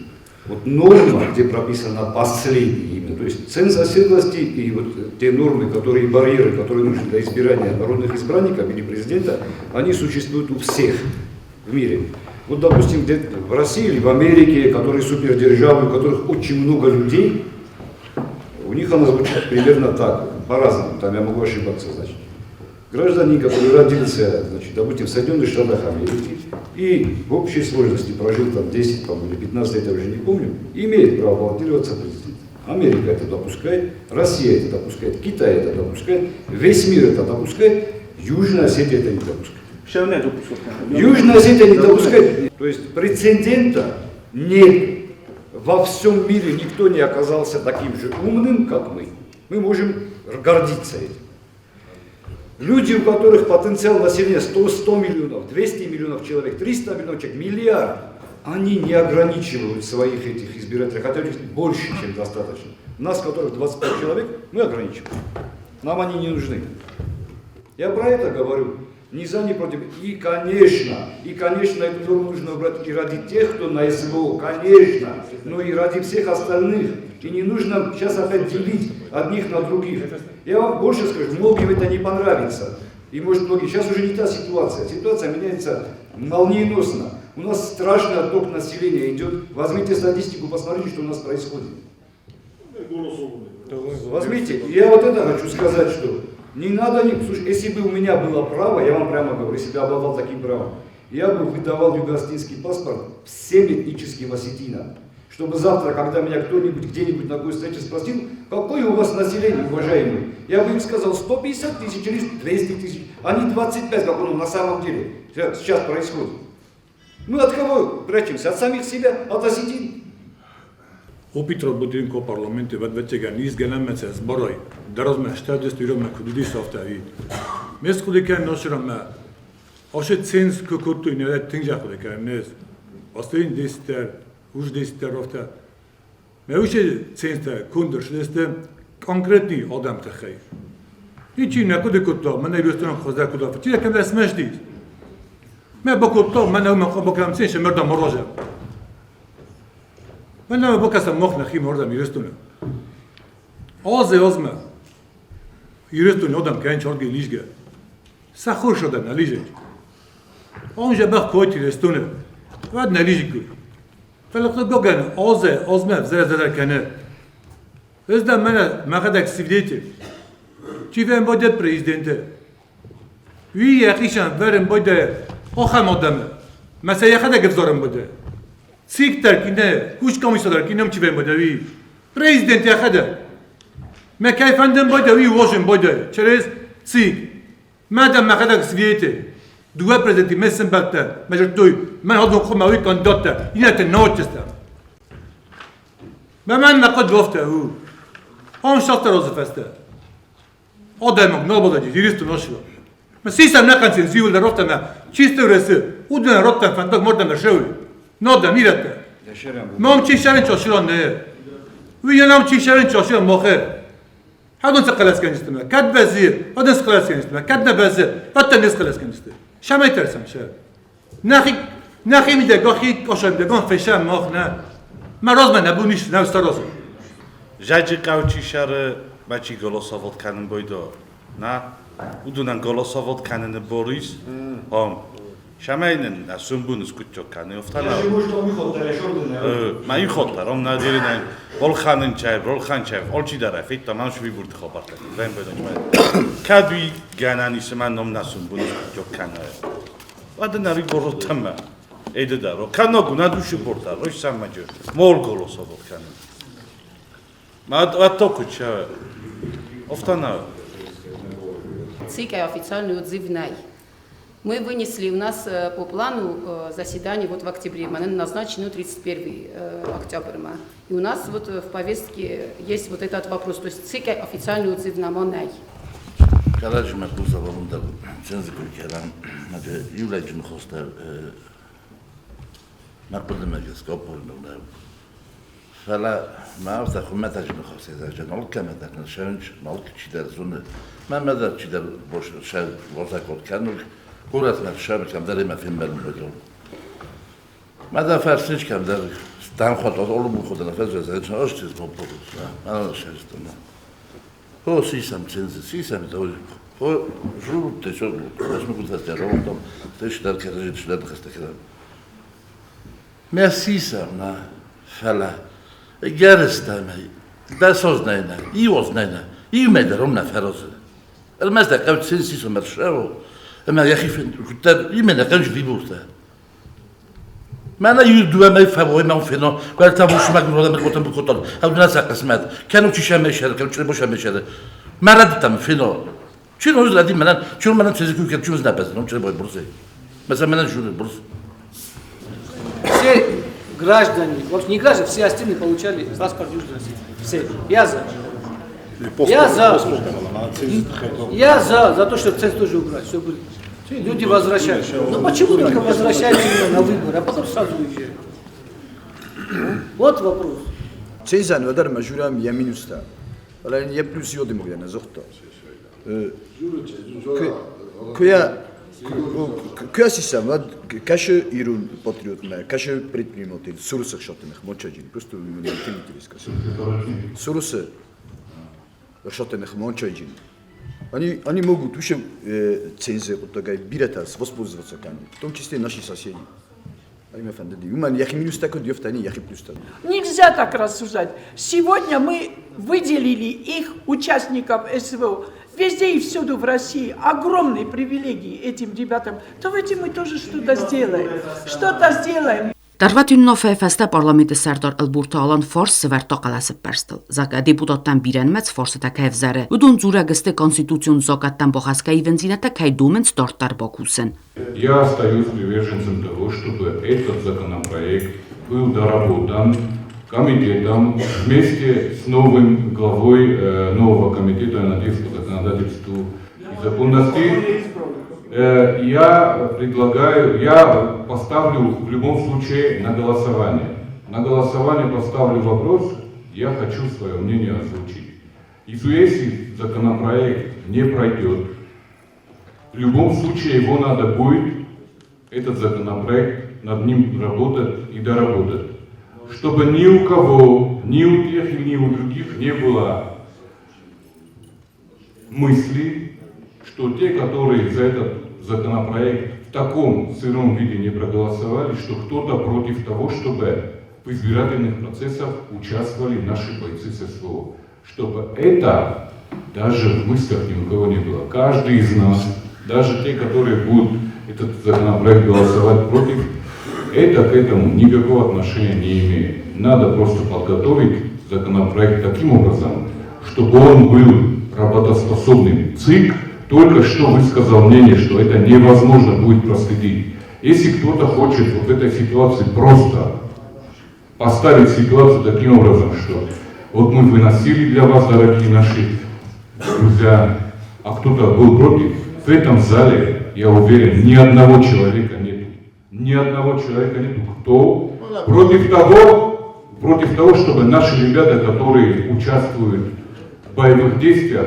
вот норма, где прописано последнее имя, то есть ценз оседлости и вот те нормы, которые барьеры, которые нужны для избирания народных избранников или президента, они существуют у всех в мире. Вот, допустим, где-то в России или в Америке, которые супердержавы, у которых очень много людей, у них она звучит примерно так, по-разному, там я могу ошибаться, значит. Гражданин, который родился, значит, допустим, в Соединенных Штатах Америки и в общей сложности прожил там 10 или 15 лет, я уже не помню, имеет право баллотироваться президентом. Америка это допускает, Россия это допускает, Китай это допускает, весь мир это допускает, Южная Осетия это не допускает. Южная Осетия не допускает. То есть прецедента нет. Во всем мире никто не оказался таким же умным, как мы. Мы можем гордиться этим. Люди, у которых потенциал населения 100 миллионов, 200 миллионов человек, 300 миллионов человек, миллиард, они не ограничивают своих этих избирателей, хотя у них больше, чем достаточно. Нас, которых 25 человек, мы ограничиваем. Нам они не нужны. Я про это говорю. Ни за, ни против. И, конечно, эту норму нужно убрать и ради тех, кто на СВО, конечно, но и ради всех остальных. И не нужно сейчас опять делить одних на других. Я вам больше скажу, многим это не понравится. И может многие, сейчас уже не та ситуация. Ситуация меняется молниеносно. У нас страшный отток населения идет. Возьмите статистику, посмотрите, что у нас происходит. Возьмите, я вот это хочу сказать, что не надо, слушай, если бы у меня было право, я вам прямо говорю, если бы я обладал таким правом, я бы выдавал юго-осетинский паспорт всем этническим осетинам, чтобы завтра, когда меня кто-нибудь где-нибудь на какой встрече спросил, какое у вас население, уважаемый, я бы им сказал 150 тысяч или 200 тысяч, а не 25, как оно на самом деле сейчас происходит. Мы от кого прячемся? От самих себя, от осетин. Опитrat budem ko parlamenti vedvečega nizgenamece zboroj, da rozme štadest virome kududi softavi. Mes kudiken nošrame, oše cens kukutu i nelet tingja kudiken nez. Osterin dester, už dester ofta. Me uše censte kundur šdeste konkretni odam tehej. Niči ne kudikuto, mene ilustronom khozda kudofa. Ti nekem da smešdiz. Me bokuto, mene ume khobokram cenše merda morožem. من لما بكسر مخ نخيم وردم يرستونه آزه يرستونه آدم که این چارگی لیجگه سخور شده نلیجه آنجا بخ کویتی رستونه بعد نلیجه گوی فلقد گوگن آزمه زر کنه ازدم من مقدک سیویلیتی چی ویم باید پریزیدنته وی یقیشن ورم باید آخم آدمه مثلا یخده گفزارم باید سیکتر کنه کوش کمیسادر کنم چی بیم بودی پریزیدنت یخده ما کیفندم بودی واشن بودی چرا سیک مادام مقدار سویته دوه پرزیدنتی مثل بته مجرد توی من هادون خماوی کاندیداته اینه تنوچستم به من نقد گفته او آن شخص راز فسته آدم نابودی دیریستو نشود من سیستم نکنسین زیول در رفتم چیست رسه او دونه رفتم فندق مردم شوی نادا میرته مام چی شرین چاشیران نه ویانم چی شرین چاشیران ماخر هادون سقلاس کنیستم کد وزیر هادون سقلاس کنیستم کد نبزه حتی نیست قلاس کنیسته شما ترسم شد نخی میده گاهی کاشم میده گان فشم ماخ نه مراز من نبونیش نوستا رازم جاجی قوچی شر بچی گلاساوت کنن بایدا نه udundan golosować kanny Boris, شما این نسومبونس کجا کنه افتاده. من این خاطر هم نداری نه. ولخانن چای، ولخان چای، آلچی داره. فیت تمام شوی برد خبرت. ویم بدونی من. کدوی گنانیس من نم نسومبونس کجا کنه. واد نری بردم من. ایده داره. کنه گونه دوشی برده. روش سام مجور. مول گلوساوت کنه. من تو کجا. افتاده. ЦИК официальный отзыв НАЙ. Мы вынесли у нас по плану заседание вот в октябре, мы назначены 31 октября. И у нас вот в повестке есть вот этот вопрос, то есть ЦИК официальный отзыв на НАЙ. Kardeşim bu sabahında senzi külkeran, hadi yulacın hostel, nakbıdım meclis kapırında. Fala maafta hükümetacın hostel, cennet kemetakın şenç, malk çider zonu. Mehmet çider boş şey ortak olkanlık. Kurat mefşar kamdari mefim benim hocam. მაგრამ ფარსიჩკამ და დამხოთ ოლუბუხო და ფერზე ზეჩოშტის მოპოვოს რა შეესტონა ხო სისამ ცენზე სისამ და ხო ჟურტე შოუ ეს მოგუძადა რომ თეში და ქერეჯი და ხესტა ქერა მესისამ ნა ფალა გერესტამი და სოზნაინა იოზნაინა იმედა რომ ნაფეროზე ელმას და ყავცი სისო მარშაო ემა yaxifin და იმედა ყავში ვიბურთა Mana yüzdüğe mi favori mi fino, quando stavo su magro da mercato un cotton, a una sacca smet, che non ci siamo mescere, che non ci possiamo mescere. Ma radtam fino. Ci non la di mana, ci non mana c'è che ci non pas, non c'è poi borse. Ma sa mana журы борс. Все граждане, вообще не граждане, все остальные получали паспорт Южной России. Все. Я за то, чтобы ценз тоже убрать, чтобы люди возвращаются. Ну почему только возвращаются именно на выборы, а потом сразу уезжают? Вот вопрос. Цензан вадар мажурам я минуста. Αλλά είναι για πλούσιο δημοκρατία, ζώχτω. Koja si sam, kaže Irun patriotna, kaže предприниматель, сурусах шатенах, мочаджин, просто не тимитили скажи. Сурусах шатенах мочаджин. Они могут уже цензы вот такая биротас воспользоваться каналом, в том числе наши соседи. Нельзя так рассуждать. Сегодня мы выделили их, участников СВО, везде и всюду в России огромные привилегии этим ребятам. Давайте мы тоже что-то сделаем. Что-то сделаем. Darvatunno festa parlamenti serdar Elburtalan Fors severta qalası perstil. Zaka deputattan birenmets forseta kevzare. Udun zuragiste konstitucion zokattan bohaskay вензината кай думен стортар Бакусен. Я остаюсь приверженцем того, чтобы этот законопроект был доработан комитетом вместе с новым главой нового комитета, я надеюсь, по законодательству и законности. Я предлагаю, я поставлю в любом случае на голосование. На голосование поставлю вопрос, я хочу свое мнение озвучить. И если законопроект не пройдет, в любом случае его надо будет, этот законопроект, над ним работать и доработать. Чтобы ни у кого, ни у тех, ни у других не было мысли, что те, которые за этот законопроект в таком сыром виде не проголосовали, что кто-то против того, чтобы в избирательных процессах участвовали наши бойцы СВО. Чтобы это даже в мыслях ни у кого не было. Каждый из нас, даже те, которые будут этот законопроект голосовать против, это к этому никакого отношения не имеет. Надо просто подготовить законопроект таким образом, чтобы он был работоспособным. ЦИК только что высказал мнение, что это невозможно будет проследить. Если кто-то хочет вот в этой ситуации просто поставить ситуацию таким образом, что вот мы выносили для вас, дорогие наши друзья, а кто-то был против, в этом зале, я уверен, ни одного человека нету. Ни одного человека нету, кто против того, чтобы наши ребята, которые участвуют в боевых действиях,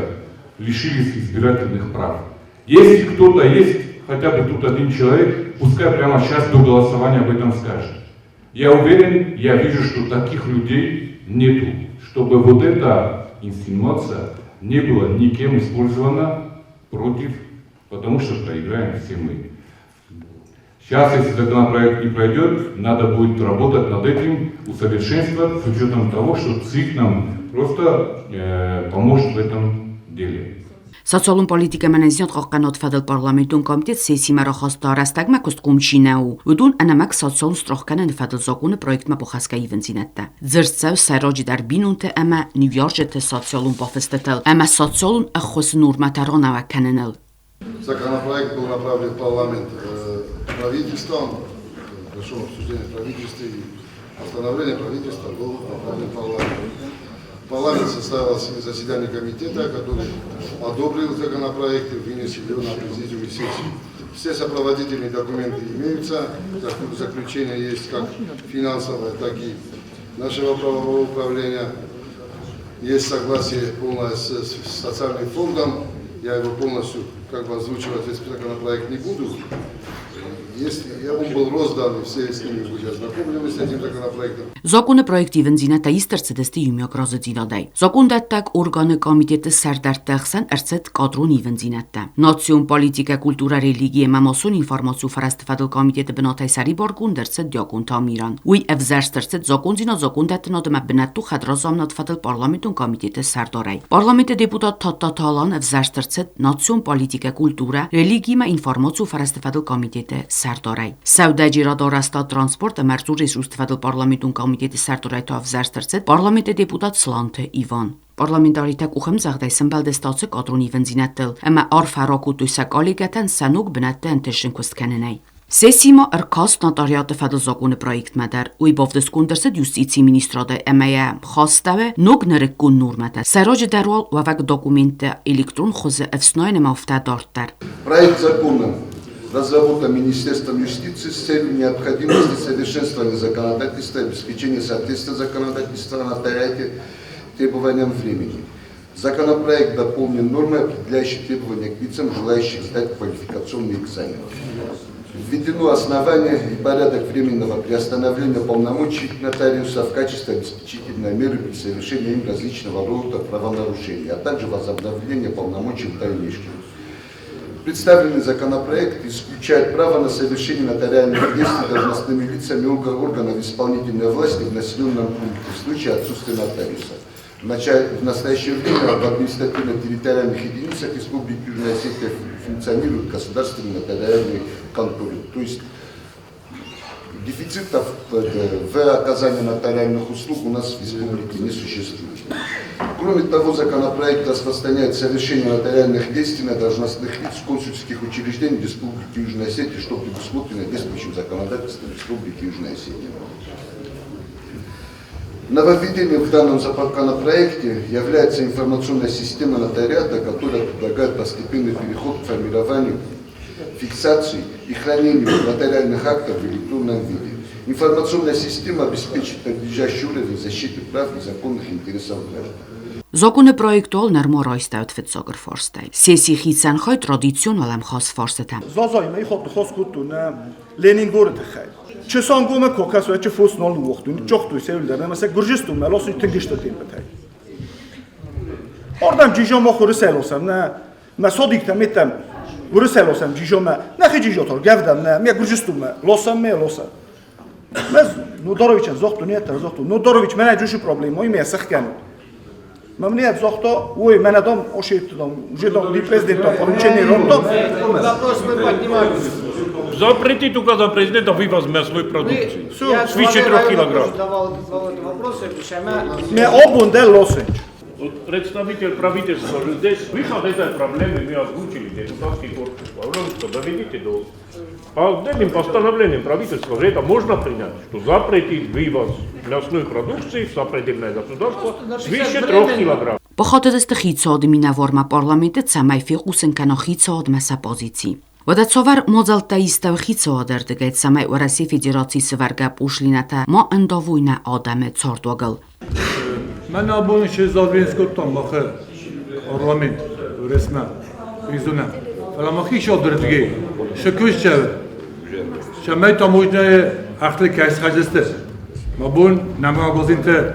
лишились избирательных прав. Если кто-то есть, хотя бы тут один человек, пускай прямо сейчас до голосования об этом скажет. Я уверен, я вижу, что таких людей нету, чтобы вот эта инсинуация не была никем использована против, потому что проиграем все мы. Сейчас, если законопроект не пройдет, надо будет работать над этим, усовершенствовать, с учетом того, что ЦИК нам просто поможет в этом деле. Սոցիալում պոլիտիկամանեզիոն խոխկանոտ ֆադել պարլամենտուն կոմիտետ սեսիմարը խոստարաստակ մակուստ կումչինաու, ուդուն անամակ սոցիալում ստրոխկանան ֆադել զոկունը պրոյեկտմա բոխասկայի վնձինատտա։ Ձրծավ սայրոջի դարբինունտը əmə նիվյորջետը սոցիալում բոխստետել, əmə սոցիալում əխոս նուրմատարոն ավականենել։ Законопроект был направлен в парламент правительством, прошло обсуждение в правительстве, и постановление правительства было направлено в парламент. Парламент составил заседание комитета, который одобрил законопроект и вынес его на президиум сессию. Все сопроводительные документы имеются, заключение есть как финансовое, так и нашего правового управления. Есть согласие полное с социальным фондом, я его полностью озвучивать весь законопроект не буду. Если он был роздан, и все с ними были ознакомлены с этим законопроектом. Զոկունը պրոյեկտի վնձինատա իստրցդստի յումյոգրոզը ձինոդայ։ Զոկունդատակ ուրգանը կոմիտետը սարդարտեղսան ըրցետ կադրունի վնձինատա։ Նոցիում պոլիտիկա կուլտուրա ռելիգիե մամոսուն ինֆորմացիու ֆարաստվադլ կոմիտետը բնոթայսարի բորգուն դրցետ դյոկուն թամիրան։ Ուի էվզարստրցետ զոկունձինո զոկունդատնոդմա բնատու խադրոզոմնոթվադլ պարլամենտուն կոմիտետը սարդորայ։ Պարլամենտը դեպուտատ թոտտալան էվզարստրցետ նոցիում պոլիտիկա կուլտուրա ռելիգիա ինֆորմացիու ֆարաստվադլ կոմիտետը սարդորայ։ Սաուդաջիրադորաստա տրանսպորտը մերձուր ռեսուրստվադլ պարլամենտուն կոմիտետի սարդորայթով զարստրցետ պարլամենտը դեպուտատ Սլանթը Իվան։ Parlamentaritə uxum zağdaysın bəldəstatı qadruni vənzinətdil, əmə arfəroku tüysək aligətən sənug bənətdən təşin küstkənənəy. Sesima ըրքաստ նոտարիատը ֆադլզոկունը պրոյեկտ մədər, ուի բովդսկունդրսդ յուստիցի մինիստրոդը əməyə խաստավը նոգ նրկկուն նուրմətə, սərոջը դərուալ ուավակ դոկումենտը էլեկտրոն խոզը əfsnoyən əmafta դարտər. Проект закона разработан Министерством юстиции с целью необходимости совершенствования законодательства и обеспечения соответствия законодательства на нотариате требованиям времени. Законопроект дополнен нормой, определяющей требования к лицам, желающих сдать квалификационный экзамен. Введено основание и порядок временного приостановления полномочий нотариуса в качестве обеспечительной меры при совершении им различного рода правонарушений, а также возобновления полномочий в дальнейшем. Представленный законопроект исключает право на совершение нотариальных действий должностными лицами органов исполнительной власти в населенном пункте в случае отсутствия нотариуса. В настоящее время в административно-территориальных единицах Республики Южная Осетия функционируют государственные нотариальные конторы. То есть дефицитов в оказании нотариальных услуг у нас в республике не существует. Кроме того, законопроект распространяет совершение нотариальных действий на должностных лиц консульских учреждений Республики Южная Осетия, что предусмотрено действующим законодательством Республики Южная Осетия. Нововведением в данном законопроекте является информационная система нотариата, которая предлагает постепенный переход к формированию, фиксации и хранению нотариальных актов в электронном виде. Информационная система обеспечит надлежащий уровень защиты прав и законных интересов граждан. Զոկունը պրոյեկտոլ նրմոր այստայոտ վեցոգր ֆորստայ։ Սեսի խիցան խոյ տրադիցիոն ալեմ խոս ֆորստետամ։ Զազայ մայ խոտ խոսկուտուն Լենինգորը թխայ։ Չսանգումը կոկաս վեճը ֆոսնոլ ուխտուն ճոխտու սելդերը մասը գուրժստում մելոս թգիշտը տին բթայ։ Oradan ջիժոմը խորսելոսամ նա մասոդիկտա մետամ գուրսելոսամ ջիժոմը նախի ջիժոտոր գավդամ նա մի գուրժստում լոսամ մելոսա։ Մեզ Նոդորովիչը զոխտուն եթե զոխտուն Նոդորովիչ մենա ջուշու պրոբլեմոյ մի ասխկան։ Мне зохто, ой, меня дом ошибтом, уже дом не президентом, поручение ронто. Вопрос мы поднимаем. Запретить указом президента вывоз мясной продукции. Все, свыше 3 килограмм. Мне обундел лосенч. Представитель правительства здесь выход этой проблемы мы озвучили депутатский корпус. Пожалуйста, доведите до... По отдельным постановлениям правительства уже это можно принять, что запретить вывоз мясной продукции в сопредельное государство свыше 3 килограмм. Բխոտեստը խիցոդ մինավորմա պարլամենտը ցամայֆի ուսնկանո խիցոդ մասապոզիցի։ Ոդացովար մոզալտայիստավ խիցոդեր դգայt ցամայ Ռուսի Ֆեդերացիի սվարգա պուշլինատա մո ընդովույնա ադամե ցորդոգլ։ Mən abunun Şezalvinskottan baxı parlament resmen izuna. Falamaki şodırdığı şüküş çevir. Şamay tamujnaya aklı kays hacıstı. Mabun namagozinte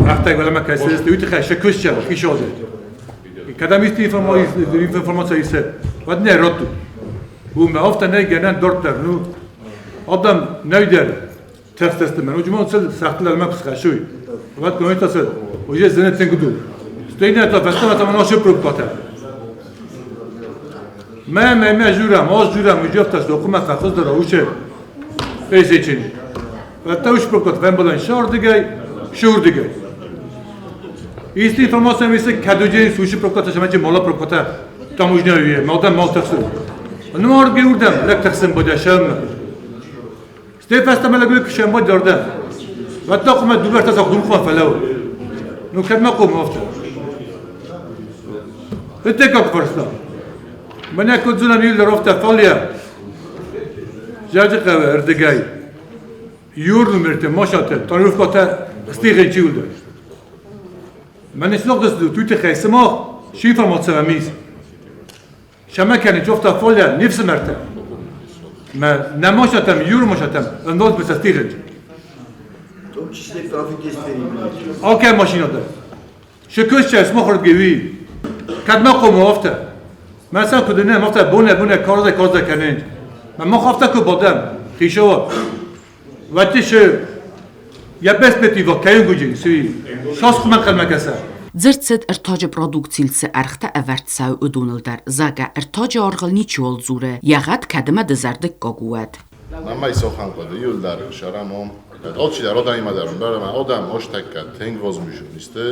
aktak velama kaysıstı. Ütü şüküş çevir. Kişodı. Kadamisti informasyonu ise vad ne rotu. Bu mevafta ne gelen 4 tane. Adam ne der? Testestim ben. Ucuma olsa saklılarıma psikaşuy. Vad komitası. Oje zenetten gudu. Steyne ta festama tamam aşı propkata. Me juram, az juram mücaftas dokuma kafızdır o uçer. Pes için. Hatta uç propkat ben bulan şardıgay, şurdigay. İsti informasyonu ise kadoceğin suçu propkata şamacı mola propkata tam ucuna üye. Maldan mal taksı. Numar gördüm. Lek taksın bu da şamla. Stey festama lagı kışam bu dörde. Hatta kuma duvar tasaq dumxwa falaw. Nu kadma qom after. Etekak farsta. Bana kudzuna nil rofta falya. Jajiqa erdegay. Yurdu mirte maşata tarifkata stigin childe. Man isloqdas tute khaysma şifa matsamis. Şama kan jofta falya nefs merta. ما نماشتم یور ماشتم انداز بسستیرنج В том числе трафик اوکی ماشینا داره شکوش چه اسمو خورد گوی کدما قوم افته مثلا کدنه مفته بونه کارده کننج ما خافته که بادم خیشو وقتش یا بس بتی و کیون گوجین سوی شاس خو من قلمه کسه Ձերցետ ըրթաջը պրոդուկցիլցը արխտա ավարտցայ ուդունլդար զագա ըրթաջը օրղլնի չուլ զուրը եղատ կադմա դզարդը կոգուատ Մամայի սոխանքոդը յուլդար շարամոմ Օչի դար օդամի մադարում բարամա օդամ օշտակա թենք ոզմուժում իստը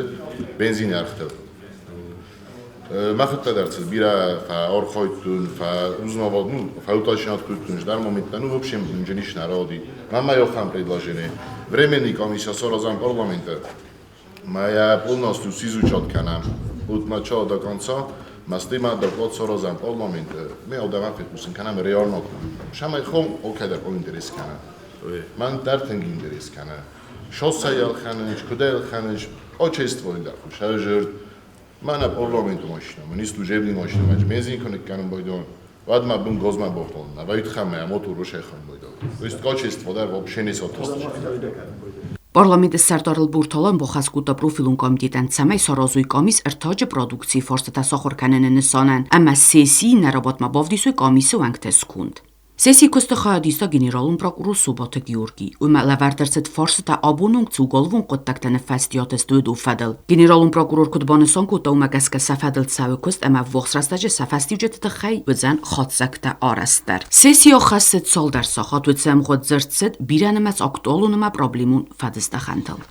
բենզին արխտը Մախտա դարձել բիրա ֆա օրխոյտուն ֆա ուզնովոդնու ֆա уточнять ждал момента ну в общем ничего народи мама ёхан предложение временный комиссия сорозан парламента Моя полностью изучат канам. От начала до конца, мастима доклад сорозан парламент. Мы одавам фикусин канам реально. Шамай хом окей да интерес кана. Ман дартинг интерес кана. Шоссаял ханеш, кудел ханеш, очество инда. Шажер. Мана парламент машина. Мани служебный машина. Мач бензин конек канам бойдон. Вадма бун гозма бохтон. Навайт хаме, мотор рошехам бойдон. То есть очество да вообще не соответствует. Պարլամենտը սարտարել բուրթոլան բոխասկուտը պրոֆիլուն կոմիտետան ցամայ սորոզույ կոմիս ըրթաջը պրոդուկցի ֆորստա սոխորկանենը նսոնան ամա սեսի նարոբոտ մաբովդիսույ կոմիսը ուանգտեսկունդ Սեսի կոստը խայադիստա գեներալուն պրոկուրոր Սուբոթը Գյուրգի ու լավարտերցետ ֆորստա աբունունգ ցուգոլվուն կոտակտանը ֆաստիոտես դու ֆադել գեներալուն պրոկուրոր կուտբոնեսոն կուտո մագասկա սաֆադել ցավկոստ ամա վոխսրաստաջը սաֆաստիջետ տխայ բզան խոցակտա արաստար Սեսիո խասետ սոլդար սոխատուցեմ խոտ զրցետ բիրանամած ակտոլունումա պրոբլեմուն ֆադստախանտալ